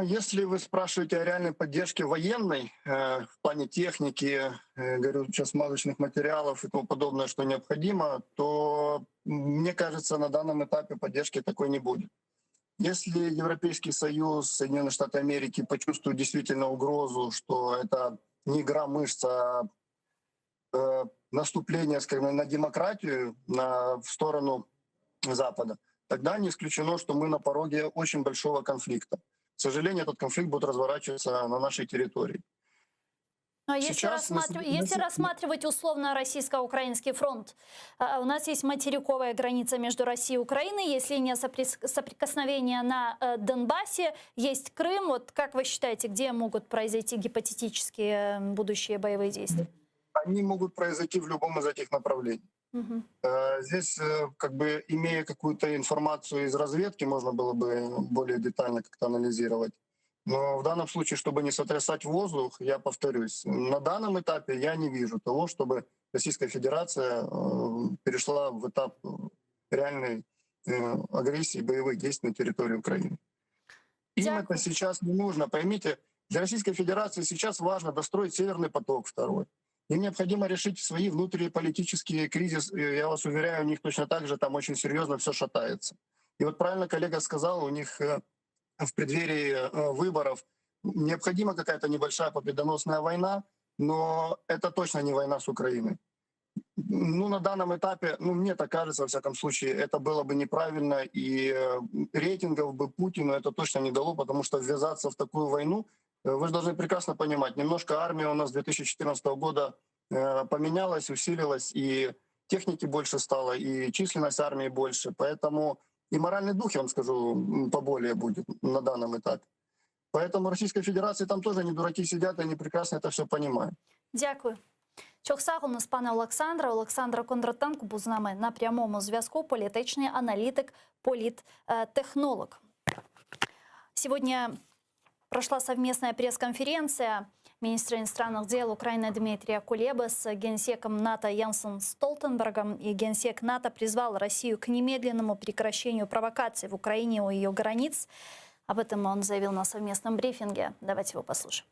G: Если вы спрашиваете о реальной поддержке военной, в плане техники, смазочных материалов и тому подобное, что необходимо, то, мне кажется, на данном этапе поддержки такой не будет. Если Европейский Союз, Соединенные Штаты Америки почувствуют действительно угрозу, что это не игра мышц, а наступление, скажем, на демократию, в сторону Запада, тогда не исключено, что мы на пороге очень большого конфликта. К сожалению, этот конфликт будет разворачиваться на нашей территории.
A: Но если рассматривать условно российско-украинский фронт, у нас есть материковая граница между Россией и Украиной, есть линия соприкосновения на Донбассе, есть Крым. Вот как вы считаете, где могут произойти гипотетические будущие боевые действия?
G: Они могут произойти в любом из этих направлений.
A: Угу.
G: Здесь, имея какую-то информацию из разведки, можно было бы более детально как-то анализировать. Но в данном случае, чтобы не сотрясать воздух, я повторюсь, на данном этапе я не вижу того, чтобы Российская Федерация перешла в этап реальной агрессии, боевых действий на территории Украины. Им это сейчас не нужно. Поймите, для Российской Федерации сейчас важно достроить Северный поток-2. Им необходимо решить свои внутриполитические кризисы. Я вас уверяю, у них точно так же там очень серьезно все шатается. И вот правильно коллега сказал, у них в преддверии выборов необходима какая-то небольшая победоносная война, но это точно не война с Украиной. На данном этапе, мне так кажется, во всяком случае, это было бы неправильно, и рейтингов бы Путину это точно не дало, потому что ввязаться в такую войну, вы же должны прекрасно понимать, немножко армия у нас с 2014 года поменялась, усилилась, и техники больше стало, и численность армии больше, поэтому и моральный дух, я вам скажу, поболее будет на данном этапе. Поэтому Российской Федерации там тоже не дураки сидят, и они прекрасно это все понимают.
A: Дякую. Чохсагу нас пане Олександра. Олександр Кондратенко був з нами на прямому зв'язку, політичний аналітик, политтехнолог. Сегодня прошла совместная пресс-конференция министра иностранных дел Украины Дмитрия Кулебы с генсеком НАТО Янсом Столтенбергом. И генсек НАТО призвал Россию к немедленному прекращению провокаций в Украине у ее границ. Об этом он заявил на совместном брифинге. Давайте его послушаем.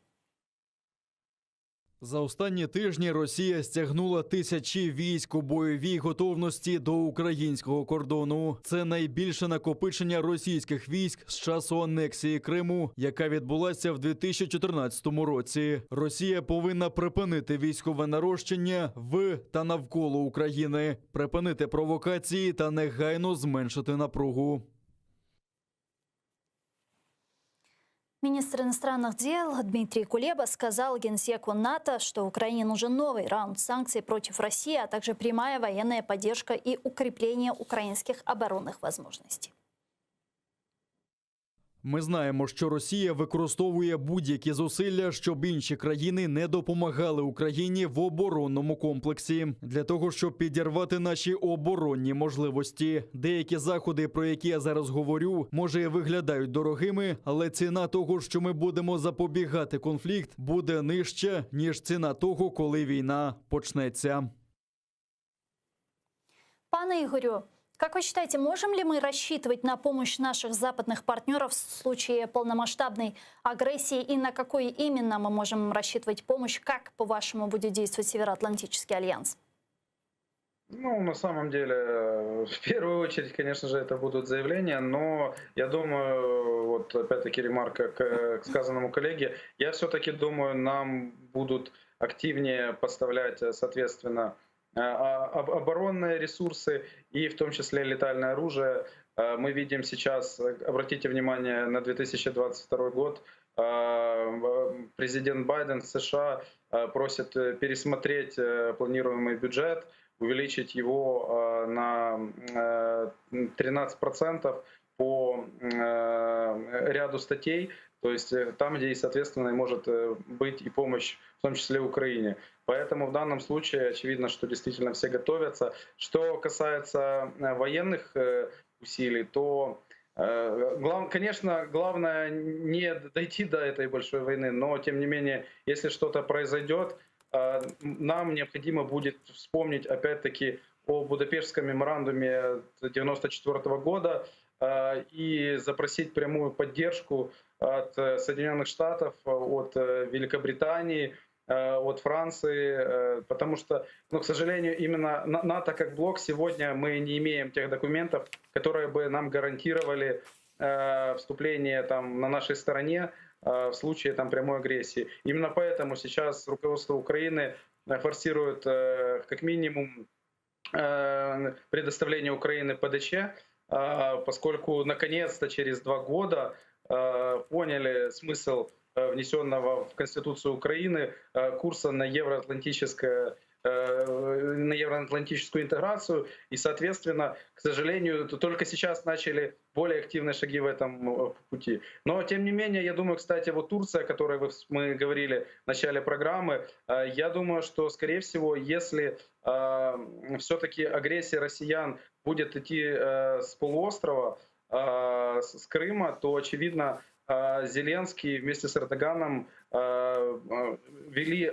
C: За останні тижні Росія стягнула тисячі військ у бойовій готовності до українського кордону. Це найбільше накопичення російських військ з часу анексії Криму, яка відбулася в 2014 році. Росія повинна припинити військове нарощення в та навколо України, припинити провокації та негайно зменшити напругу.
A: Министр иностранных дел Дмитрий Кулеба сказал генсеку НАТО, что Украине нужен новый раунд санкций против России, а также прямая военная поддержка и укрепление украинских оборонных возможностей.
C: Ми знаємо, що Росія використовує будь-які зусилля, щоб інші країни не допомагали Україні в оборонному комплексі. Для того, щоб підірвати наші оборонні можливості. Деякі заходи, про які я зараз говорю, може виглядають дорогими, але ціна того, що ми будемо запобігати конфлікт, буде нижча, ніж ціна того, коли війна почнеться.
A: Пане Игорю, как вы считаете, можем ли мы рассчитывать на помощь наших западных партнеров в случае полномасштабной агрессии? И на какой именно мы можем рассчитывать помощь? Как, по-вашему, будет действовать Североатлантический альянс?
E: Ну, на самом деле, в первую очередь, конечно же, это будут заявления, но я думаю, вот опять-таки ремарка к сказанному коллеге, я все-таки думаю, нам будут активнее поставлять, соответственно, оборонные ресурсы и в том числе летальное оружие. Мы видим сейчас, обратите внимание на 2022 год, президент Байден США просит пересмотреть планируемый бюджет, увеличить его на 13% по ряду статей, то есть там, где, соответственно, может быть и помощь, в том числе Украине. Поэтому в данном случае очевидно, что действительно все готовятся. Что касается военных усилий, то, конечно, главное не дойти до этой большой войны, но, тем не менее, если что-то произойдет, нам необходимо будет вспомнить опять-таки о Будапештском меморандуме 1994 года и запросить прямую поддержку от Соединенных Штатов, от Великобритании, от Франции, потому что, к сожалению, именно НАТО как блок сегодня мы не имеем тех документов, которые бы нам гарантировали вступление там на нашей стороне в случае там прямой агрессии. Именно поэтому сейчас руководство Украины форсирует как минимум предоставление Украины ПДЧ, поскольку наконец-то через 2 года поняли смысл внесенного в Конституцию Украины курса на евроатлантическую интеграцию. И, соответственно, к сожалению, только сейчас начали более активные шаги в этом пути. Но, тем не менее, я думаю, кстати, вот Турция, о которой мы говорили в начале программы, я думаю, что, скорее всего, если все-таки агрессия россиян будет идти с полуострова, с Крыма, то, очевидно, Зеленский вместе с Эрдоганом вели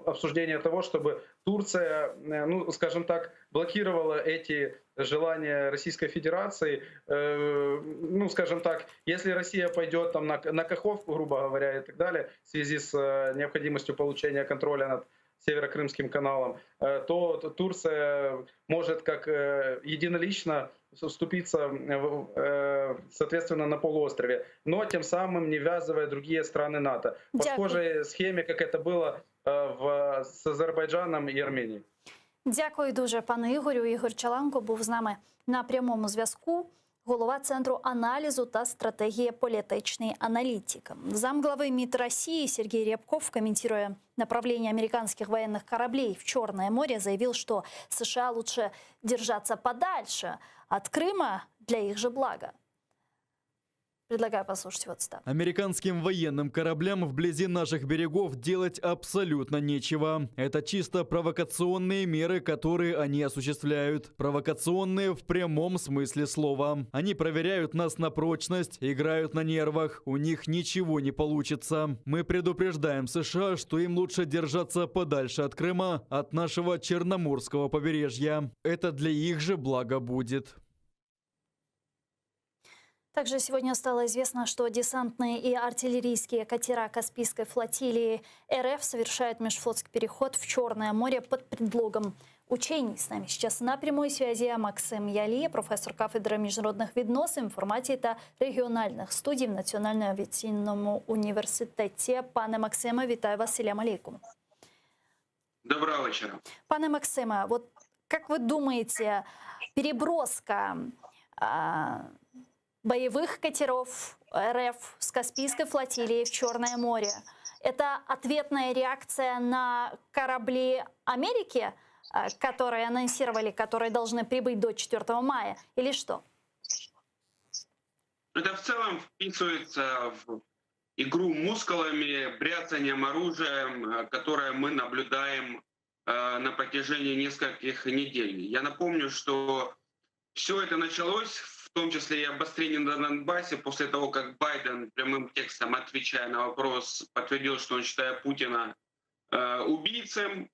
E: обсуждение того, чтобы Турция, ну, скажем так, блокировала эти желания Российской Федерации. Ну, скажем так, если Россия пойдет там на Каховку, грубо говоря, и так далее, в связи с необходимостью получения контроля над Северо-Крымским каналом, то Турция может как единолично вступиться, соответственно, на полуострове, но тем самым не ввязывая другие страны НАТО. По схожей схеме, как это было с Азербайджаном і Арменією.
A: Дякую дуже, пане Ігорю. Ігор Чаланко був з нами на прямому зв'язку. Голова Центру аналізу та стратегії політичної аналитики. Замглавы МИД России Сергей Рябков, комментируя направление американских военных кораблей в Черное море, заявил, что США лучше держаться подальше от Крыма для их же блага. Предлагаю послушать вот цитату.
C: Американским военным кораблям вблизи наших берегов делать абсолютно нечего. Это чисто провокационные меры, которые они осуществляют. Провокационные в прямом смысле слова. Они проверяют нас на прочность, играют на нервах. У них ничего не получится. Мы предупреждаем США, что им лучше держаться подальше от Крыма, от нашего Черноморского побережья. Это для их же блага будет.
A: Также сегодня стало известно, что десантные и артиллерийские катера Каспийской флотилии РФ совершают межфлотский переход в Черное море под предлогом учений. С нами сейчас на прямой связи Максим Ялі, професор кафедри міжнародних відносин, інформації та регіональних студій в Національному авіаційному університеті. Пане Максиме, вітаю вас, салям алейкум.
H: Доброго вечера.
A: Пане Максиме, вот как вы думаете, переброска боевых катеров РФ с Каспийской флотилии в Черное море – это ответная реакция на корабли Америки, которые анонсировали, которые должны прибыть до 4 мая, или что?
H: Это в целом вписывается в игру мускулами, бряцанием оружием, которое мы наблюдаем на протяжении нескольких недель. Я напомню, что все это началось, в том числе и обострение на Донбассе, после того, как Байден прямым текстом, отвечая на вопрос, подтвердил, что он считает Путина убийцем.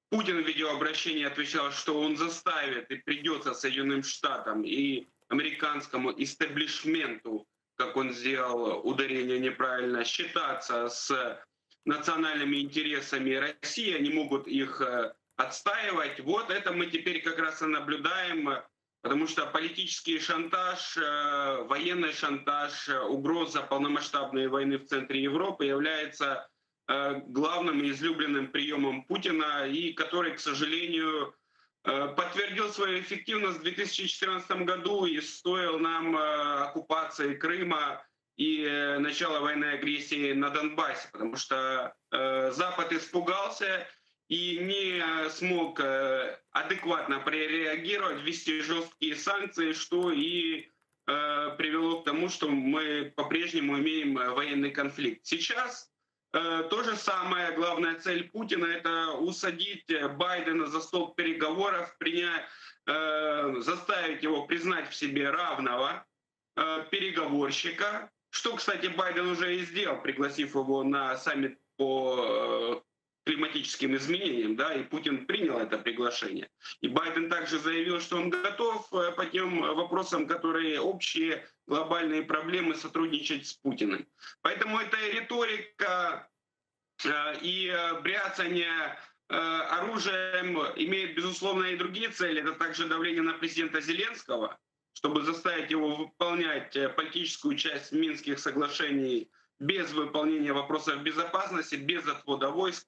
H: Путин в видеообращении отвечал, что он заставит и придется Соединенным Штатам и американскому истеблишменту, как он сделал ударение неправильно, считаться с национальными интересами России, они могут их отстаивать. Вот это мы теперь как раз и наблюдаем, потому что политический шантаж, военный шантаж, угроза полномасштабной войны в центре Европы является главным и излюбленным приемом Путина, и который, к сожалению, подтвердил свою эффективность в 2014 году и стоил нам оккупации Крыма и начала военной агрессии на Донбассе, потому что Запад испугался и не смог адекватно прореагировать, ввести жесткие санкции, что и привело к тому, что мы по-прежнему имеем военный конфликт. Сейчас то же самое, главная цель Путина — это усадить Байдена за стол переговоров, заставить его признать в себе равного переговорщика, что, кстати, Байден уже и сделал, пригласив его на саммит по климатическим изменениям, да, и Путин принял это приглашение. И Байден также заявил, что он готов по тем вопросам, которые общие, глобальные проблемы, сотрудничать с Путиным. Поэтому эта риторика и бряцание оружием имеет, безусловно, и другие цели. Это также давление на президента Зеленского, чтобы заставить его выполнять политическую часть Минских соглашений без выполнения вопросов безопасности, без отвода войск,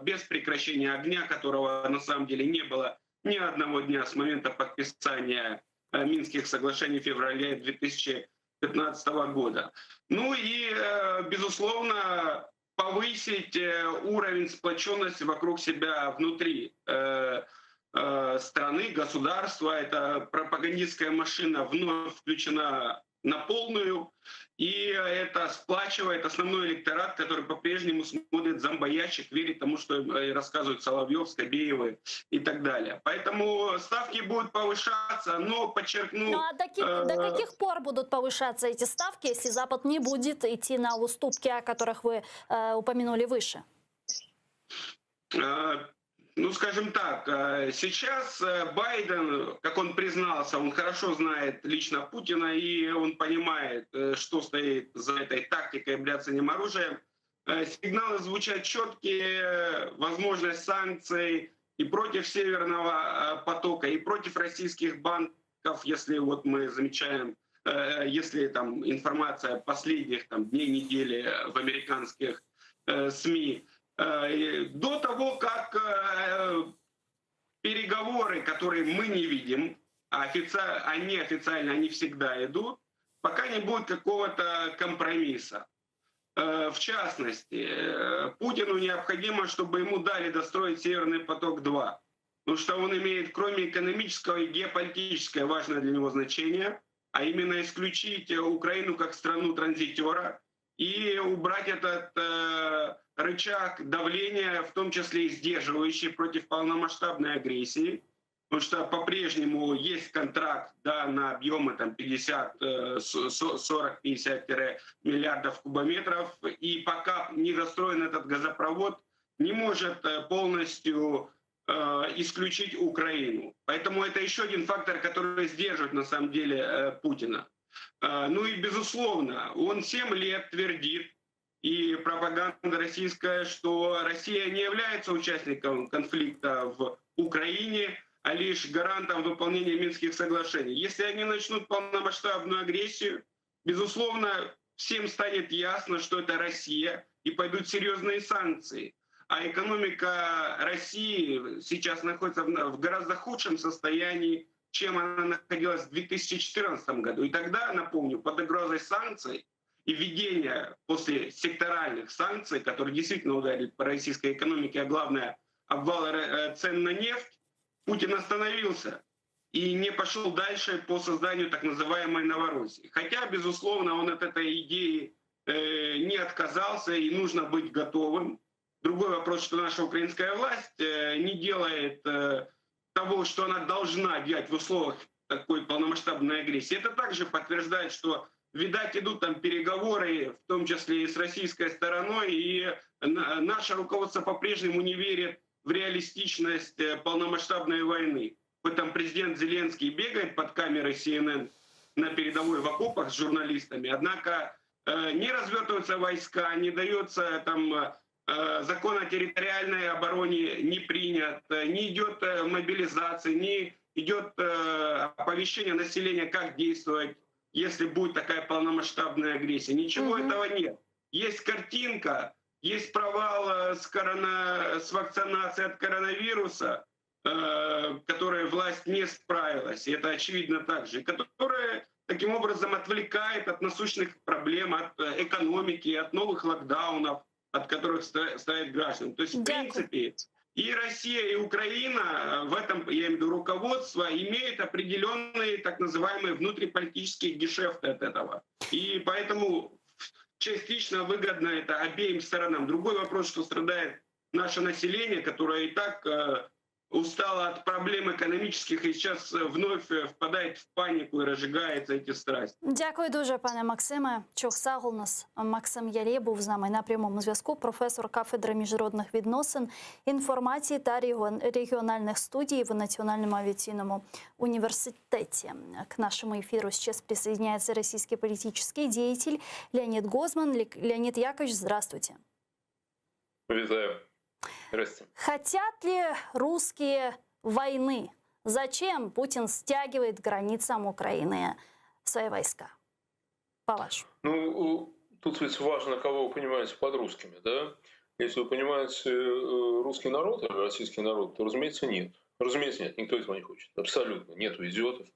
H: без прекращения огня, которого на самом деле не было ни одного дня с момента подписания Минских соглашений в феврале 2015 года. Ну и, безусловно, повысить уровень сплоченности вокруг себя внутри страны, государства. Эта пропагандистская машина вновь включена на полную, и это сплачивает основной электорат, который по-прежнему смотрит зомбоящик, верит тому, что рассказывают Соловьев, Скобеевы и так далее. Поэтому ставки будут повышаться, но подчеркну...
A: Ну а до каких пор будут повышаться эти ставки, если Запад не будет идти на уступки, о которых вы упомянули выше?
H: Ну, скажем так, сейчас Байден, как он признался, он хорошо знает лично Путина, и он понимает, что стоит за этой тактикой бряцанием оружием. Сигналы звучат четкие, возможность санкций и против Северного потока, и против российских банков, если вот мы замечаем, если там информация последних там, дней, недели в американских СМИ, до того, как переговоры, которые мы не видим, они официально, они всегда идут, пока не будет какого-то компромисса. В частности, Путину необходимо, чтобы ему дали достроить Северный поток-2, потому что он имеет, кроме экономического и геополитическое важное для него значение, а именно исключить Украину как страну-транзитера и убрать этот рычаг давления, в том числе и сдерживающий против полномасштабной агрессии, потому что по-прежнему есть контракт, да, на объемы там 40-50 миллиардов кубометров, и пока не достроен этот газопровод, не может полностью исключить Украину. Поэтому это еще один фактор, который сдерживает на самом деле Путина. Ну и безусловно, он 7 лет твердит, и пропаганда российская, что Россия не является участником конфликта в Украине, а лишь гарантом выполнения Минских соглашений. Если они начнут полномасштабную агрессию, безусловно, всем станет ясно, что это Россия, и пойдут серьезные санкции. А экономика России сейчас находится в гораздо худшем состоянии, чем она находилась в 2014 году. И тогда, напомню, под угрозой санкций и введения после секторальных санкций, которые действительно ударили по российской экономике, а главное, обвал цен на нефть, Путин остановился и не пошел дальше по созданию так называемой Новороссии. Хотя, безусловно, он от этой идеи не отказался, и нужно быть готовым. Другой вопрос, что наша украинская власть не делает того, что она должна делать в условиях такой полномасштабной агрессии. Это также подтверждает, что, видать, идут там переговоры, в том числе и с российской стороной, и наше руководство по-прежнему не верит в реалистичность полномасштабной войны. Там президент Зеленский бегает под камерой CNN на передовой в окопах с журналистами, однако не развертываются войска, не дается там закон о территориальной обороне не принят, не идет мобилизация, не идет оповещение населения, как действовать, если будет такая полномасштабная агрессия. Ничего этого нет. Есть картинка, есть провал с вакцинацией от коронавируса, которой власть не справилась, и это очевидно также, которая таким образом отвлекает от насущных проблем, от экономики, от новых локдаунов, от которых стоят граждане. То есть, в принципе, и Россия, и Украина в этом, я имею в виду руководство, имеют определенные так называемые внутриполитические гешефты от этого. И поэтому частично выгодно это обеим сторонам. Другой вопрос, что страдает наше население, которое и так устало от проблем экономических і зараз вновь впадає в паніку і розжигаються ці страсті.
A: Дякую дуже, пане Максиме. Чохсагл у нас Максим Ялє був з нами на прямому зв'язку, професор кафедри міжнародних відносин, інформації та регіональних студій в Національному авиационном университете. К нашему эфиру сейчас присоединяется российский политический деятель Леонид Гозман. Леонид Яковлевич, здравствуйте.
I: Витаю. Здравствуйте.
A: Хотят ли русские войны? Зачем Путин стягивает к границам Украины свои войска? По-вашему?
I: Ну, тут ведь важно, кого вы понимаете под русскими, да? Если вы понимаете русский народ или российский народ, то, разумеется, нет. Разумеется, нет, никто этого не хочет. Абсолютно. Нету идиотов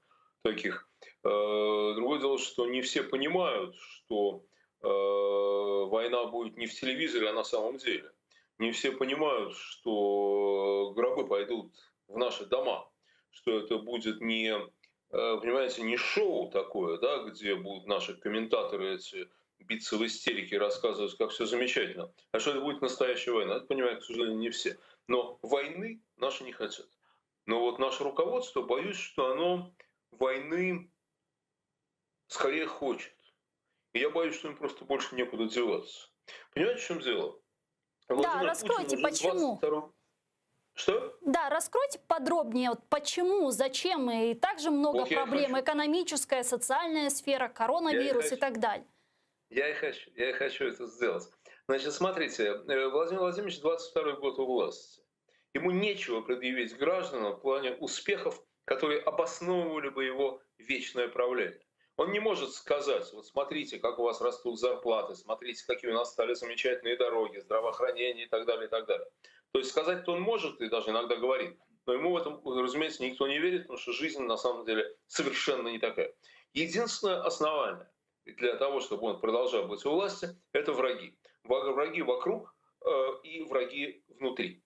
I: таких. Другое дело, что не все понимают, что война будет не в телевизоре, а на самом деле. Не все понимают, что гробы пойдут в наши дома, что это будет не, понимаете, не шоу такое, да, где будут наши комментаторы эти биться в истерике и рассказывать, как все замечательно, а что это будет настоящая война. Это понимают, к сожалению, не все. Но войны наши не хотят. Но вот наше руководство, боюсь, что оно войны скорее хочет. И я боюсь, что им просто больше некуда деваться. Понимаете, в чем дело?
A: Да, раскройте, почему?
I: Что?
A: Да, раскройте подробнее, вот почему, зачем, и также много
I: вот
A: проблем, экономическая, социальная сфера, коронавирус и так далее.
I: Я и хочу это сделать. Значит, смотрите, Владимир Владимирович 22-й год у власти. Ему нечего предъявить гражданам в плане успехов, которые обосновывали бы его вечное правление. Он не может сказать, вот смотрите, как у вас растут зарплаты, смотрите, какие у нас стали замечательные дороги, здравоохранение и так далее, и так далее. То есть сказать-то он может и даже иногда говорит, но ему в этом, разумеется, никто не верит, потому что жизнь на самом деле совершенно не такая. Единственное основание для того, чтобы он продолжал быть у власти, это враги. Враги вокруг и враги внутри.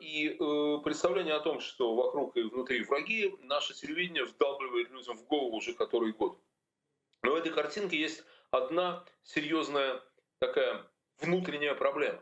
I: И представление о том, что вокруг и внутри враги, наше телевидение вдалбливает людям в голову уже который год. Но в этой картинке есть одна серьезная такая внутренняя проблема.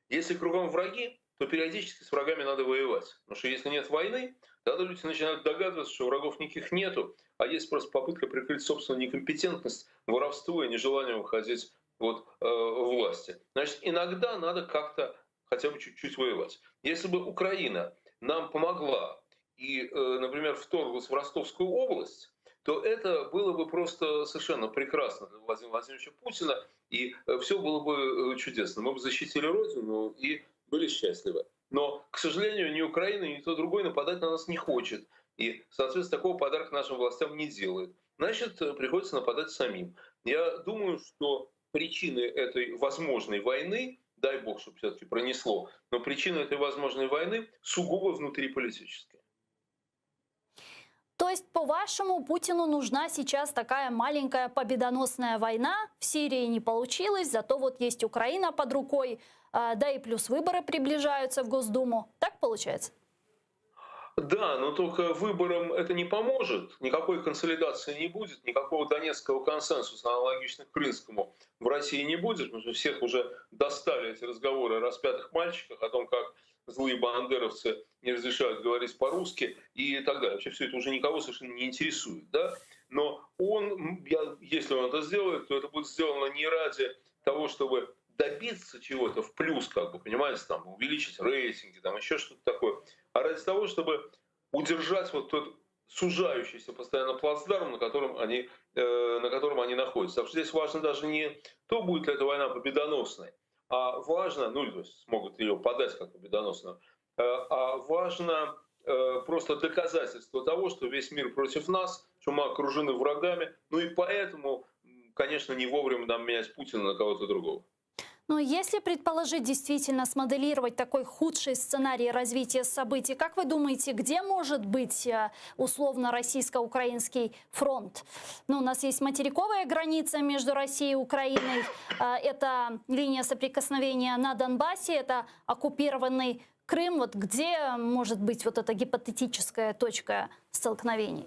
I: Если кругом враги, то периодически с врагами надо воевать. Потому что если нет войны, тогда люди начинают догадываться, что врагов никаких нету, а есть просто попытка прикрыть собственную некомпетентность, воровство и нежелание выходить в власти. Значит, иногда надо как-то хотя бы чуть-чуть воевать. Если бы Украина нам помогла и, например, вторглась в Ростовскую область, то это было бы просто совершенно прекрасно для Владимира Владимировича Путина, и все было бы чудесно. Мы бы защитили Родину и были счастливы. Но, к сожалению, ни Украина, ни кто другой нападать на нас не хочет. И, соответственно, такого подарка нашим властям не делает. Значит, приходится нападать самим. Я думаю, что причины этой возможной войны, дай бог, чтобы все-таки пронесло, но причина этой возможной войны сугубо внутриполитическая.
A: То есть, по-вашему, Путину нужна сейчас такая маленькая победоносная война? В Сирии не получилось, зато вот есть Украина под рукой, да и плюс выборы приближаются в Госдуму. Так получается?
I: Да, но только выборам это не поможет, никакой консолидации не будет, никакого донецкого консенсуса, аналогичного Крымскому, в России не будет, потому что всех уже достали эти разговоры о распятых мальчиках, о том, как злые бандеровцы не разрешают говорить по-русски и так далее. Вообще все это уже никого совершенно не интересует. Да? Но он, если он это сделает, то это будет сделано не ради того, чтобы добиться чего-то в плюс, как бы, понимаете, там, увеличить рейтинги, там, еще что-то такое, а ради того, чтобы удержать вот тот сужающийся постоянно плацдарм, на котором они находятся. Так что здесь важно даже не то, будет ли эта война победоносной, а важно, ну, то есть смогут ее подать как победоносную, а важно просто доказательство того, что весь мир против нас, что мы окружены врагами, ну и поэтому, конечно, не вовремя нам менять Путина на кого-то другого.
A: Но если предположить, действительно смоделировать такой худший сценарий развития событий, как вы думаете, где может быть условно российско-украинский фронт? Ну, у нас есть материковая граница между Россией и Украиной, это линия соприкосновения на Донбассе, это оккупированный Крым. Вот где может быть вот эта гипотетическая точка столкновений?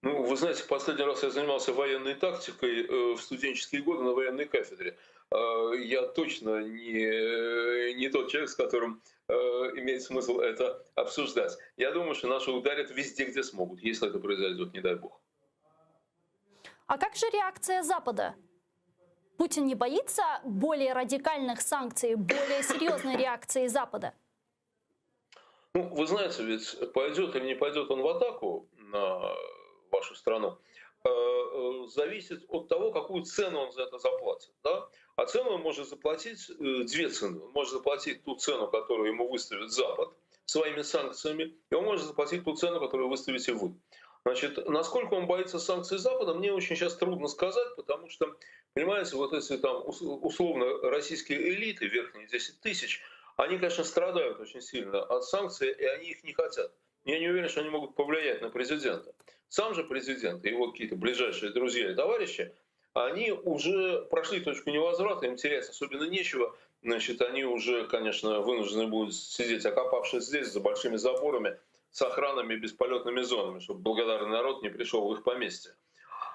I: Ну, вы знаете, последний раз я занимался военной тактикой в студенческие годы на военной кафедре. Я точно не тот человек, с которым имеет смысл это обсуждать. Я думаю, что наши ударят везде, где смогут, если это произойдет, не дай бог.
A: А как же реакция Запада? Путин не боится более радикальных санкций, более серьезной реакции Запада?
I: Ну, вы знаете, ведь пойдет или не пойдет он в атаку на вашу страну, зависит от того, какую цену он за это заплатит. Да? А цену он может заплатить, две цены. Он может заплатить ту цену, которую ему выставит Запад своими санкциями, и он может заплатить ту цену, которую выставите вы. Значит, насколько он боится санкций Запада, мне очень сейчас трудно сказать, потому что, понимаете, вот эти там условно российские элиты, верхние 10 тысяч, они, конечно, страдают очень сильно от санкций, и они их не хотят. Я не уверен, что они могут повлиять на президента. Сам же президент и его какие-то ближайшие друзья и товарищи, они уже прошли точку невозврата, им терять особенно нечего. Значит, они уже, конечно, вынуждены будут сидеть, окопавшись здесь, за большими заборами, с охранами, бесполетными зонами, чтобы благодарный народ не пришел в их поместье.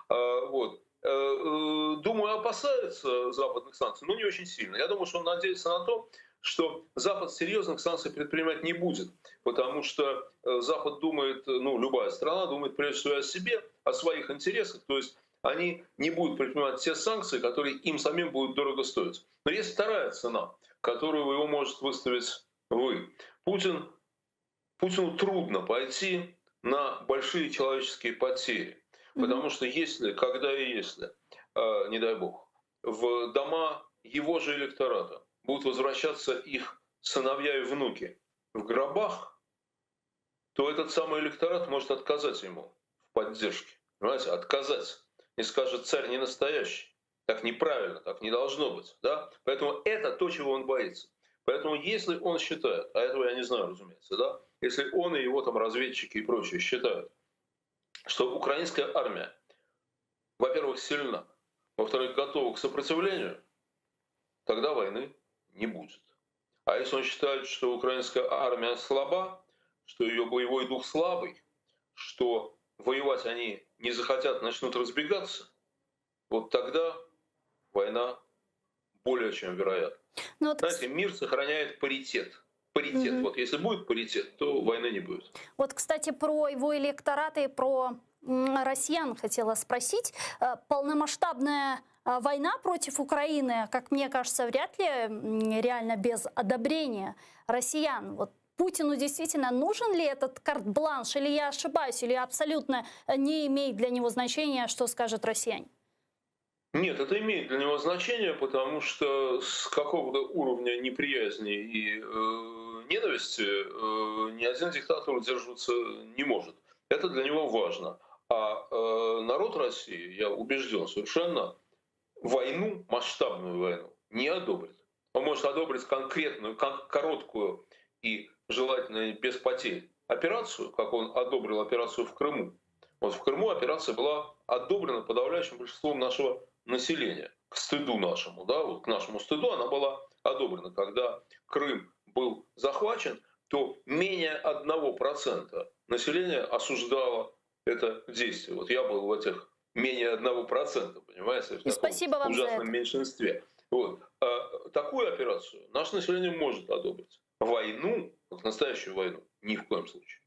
I: Вот. Думаю, опасаются западных санкций, но не очень сильно. Я думаю, что он надеется на то, что Запад серьезных санкций предпринимать не будет, потому что Запад думает, ну, любая страна думает прежде всего о себе, о своих интересах, то есть они не будут предпринимать те санкции, которые им самим будут дорого стоить. Но есть вторая цена, которую его может выставить вы. Путину трудно пойти на большие человеческие потери, потому что если, не дай бог, в дома его же электората будут возвращаться их сыновья и внуки в гробах, то этот самый электорат может отказать ему в поддержке. Понимаете, отказать. И скажет: царь не настоящий. Так неправильно, так не должно быть. Да? Поэтому это то, чего он боится. Поэтому если он считает, а этого я не знаю, разумеется, да, если он и его там разведчики и прочие считают, что украинская армия, во-первых, сильна, во-вторых, готова к сопротивлению, тогда войны не будет. А если он считает, что украинская армия слаба, что ее боевой дух слабый, что воевать они не захотят, начнут разбегаться, вот тогда война более чем вероятна.
A: Ну,
I: знаете, мир сохраняет паритет. Паритет. Вот если будет паритет, то войны не будет.
A: Вот, кстати, про его электорат и про россиян хотела спросить. Полномасштабная война против Украины, как мне кажется, вряд ли реально без одобрения россиян. Вот Путину действительно нужен ли этот карт-бланш, или я ошибаюсь, или абсолютно не имеет для него значения, что скажут россияне?
I: Нет, это имеет для него значение, потому что с какого-то уровня неприязни и ненависти ни один диктатор удерживаться не может. Это для него важно. А народ России, я убежден совершенно, войну, масштабную войну, не одобрит. Он может одобрить конкретную, короткую и желательно без потерь операцию, как он одобрил операцию в Крыму. Вот в Крыму операция была одобрена подавляющим большинством нашего населения, к стыду нашему, да, вот к нашему стыду она была одобрена. Когда Крым был захвачен, то менее 1% населения осуждало это действие. Вот я был в этих менее 1%, понимаете, в таком ужасном меньшинстве. Вот. Такую операцию наше население может одобрить. Войну, вот настоящую войну, ни в коем случае.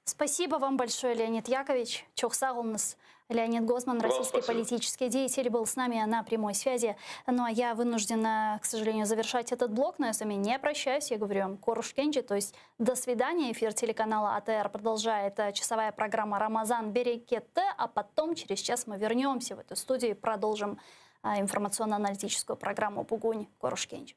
A: Спасибо вам большое, Леонид Яковлевич. Чоқ сау болыңыз. Леонид Гозман,
I: Вам
A: российский
I: спасибо.
A: политический деятель, был с нами на прямой связи. Ну а я вынуждена, к сожалению, завершать этот блок, но я с вами не прощаюсь. Я говорю вам Коруш Кенджи, то есть до свидания. Эфир телеканала АТР продолжает часовая программа «Рамазан Берекетте», а потом через час мы вернемся в эту студию и продолжим информационно-аналитическую программу «Бугунь». Коруш Кенджи.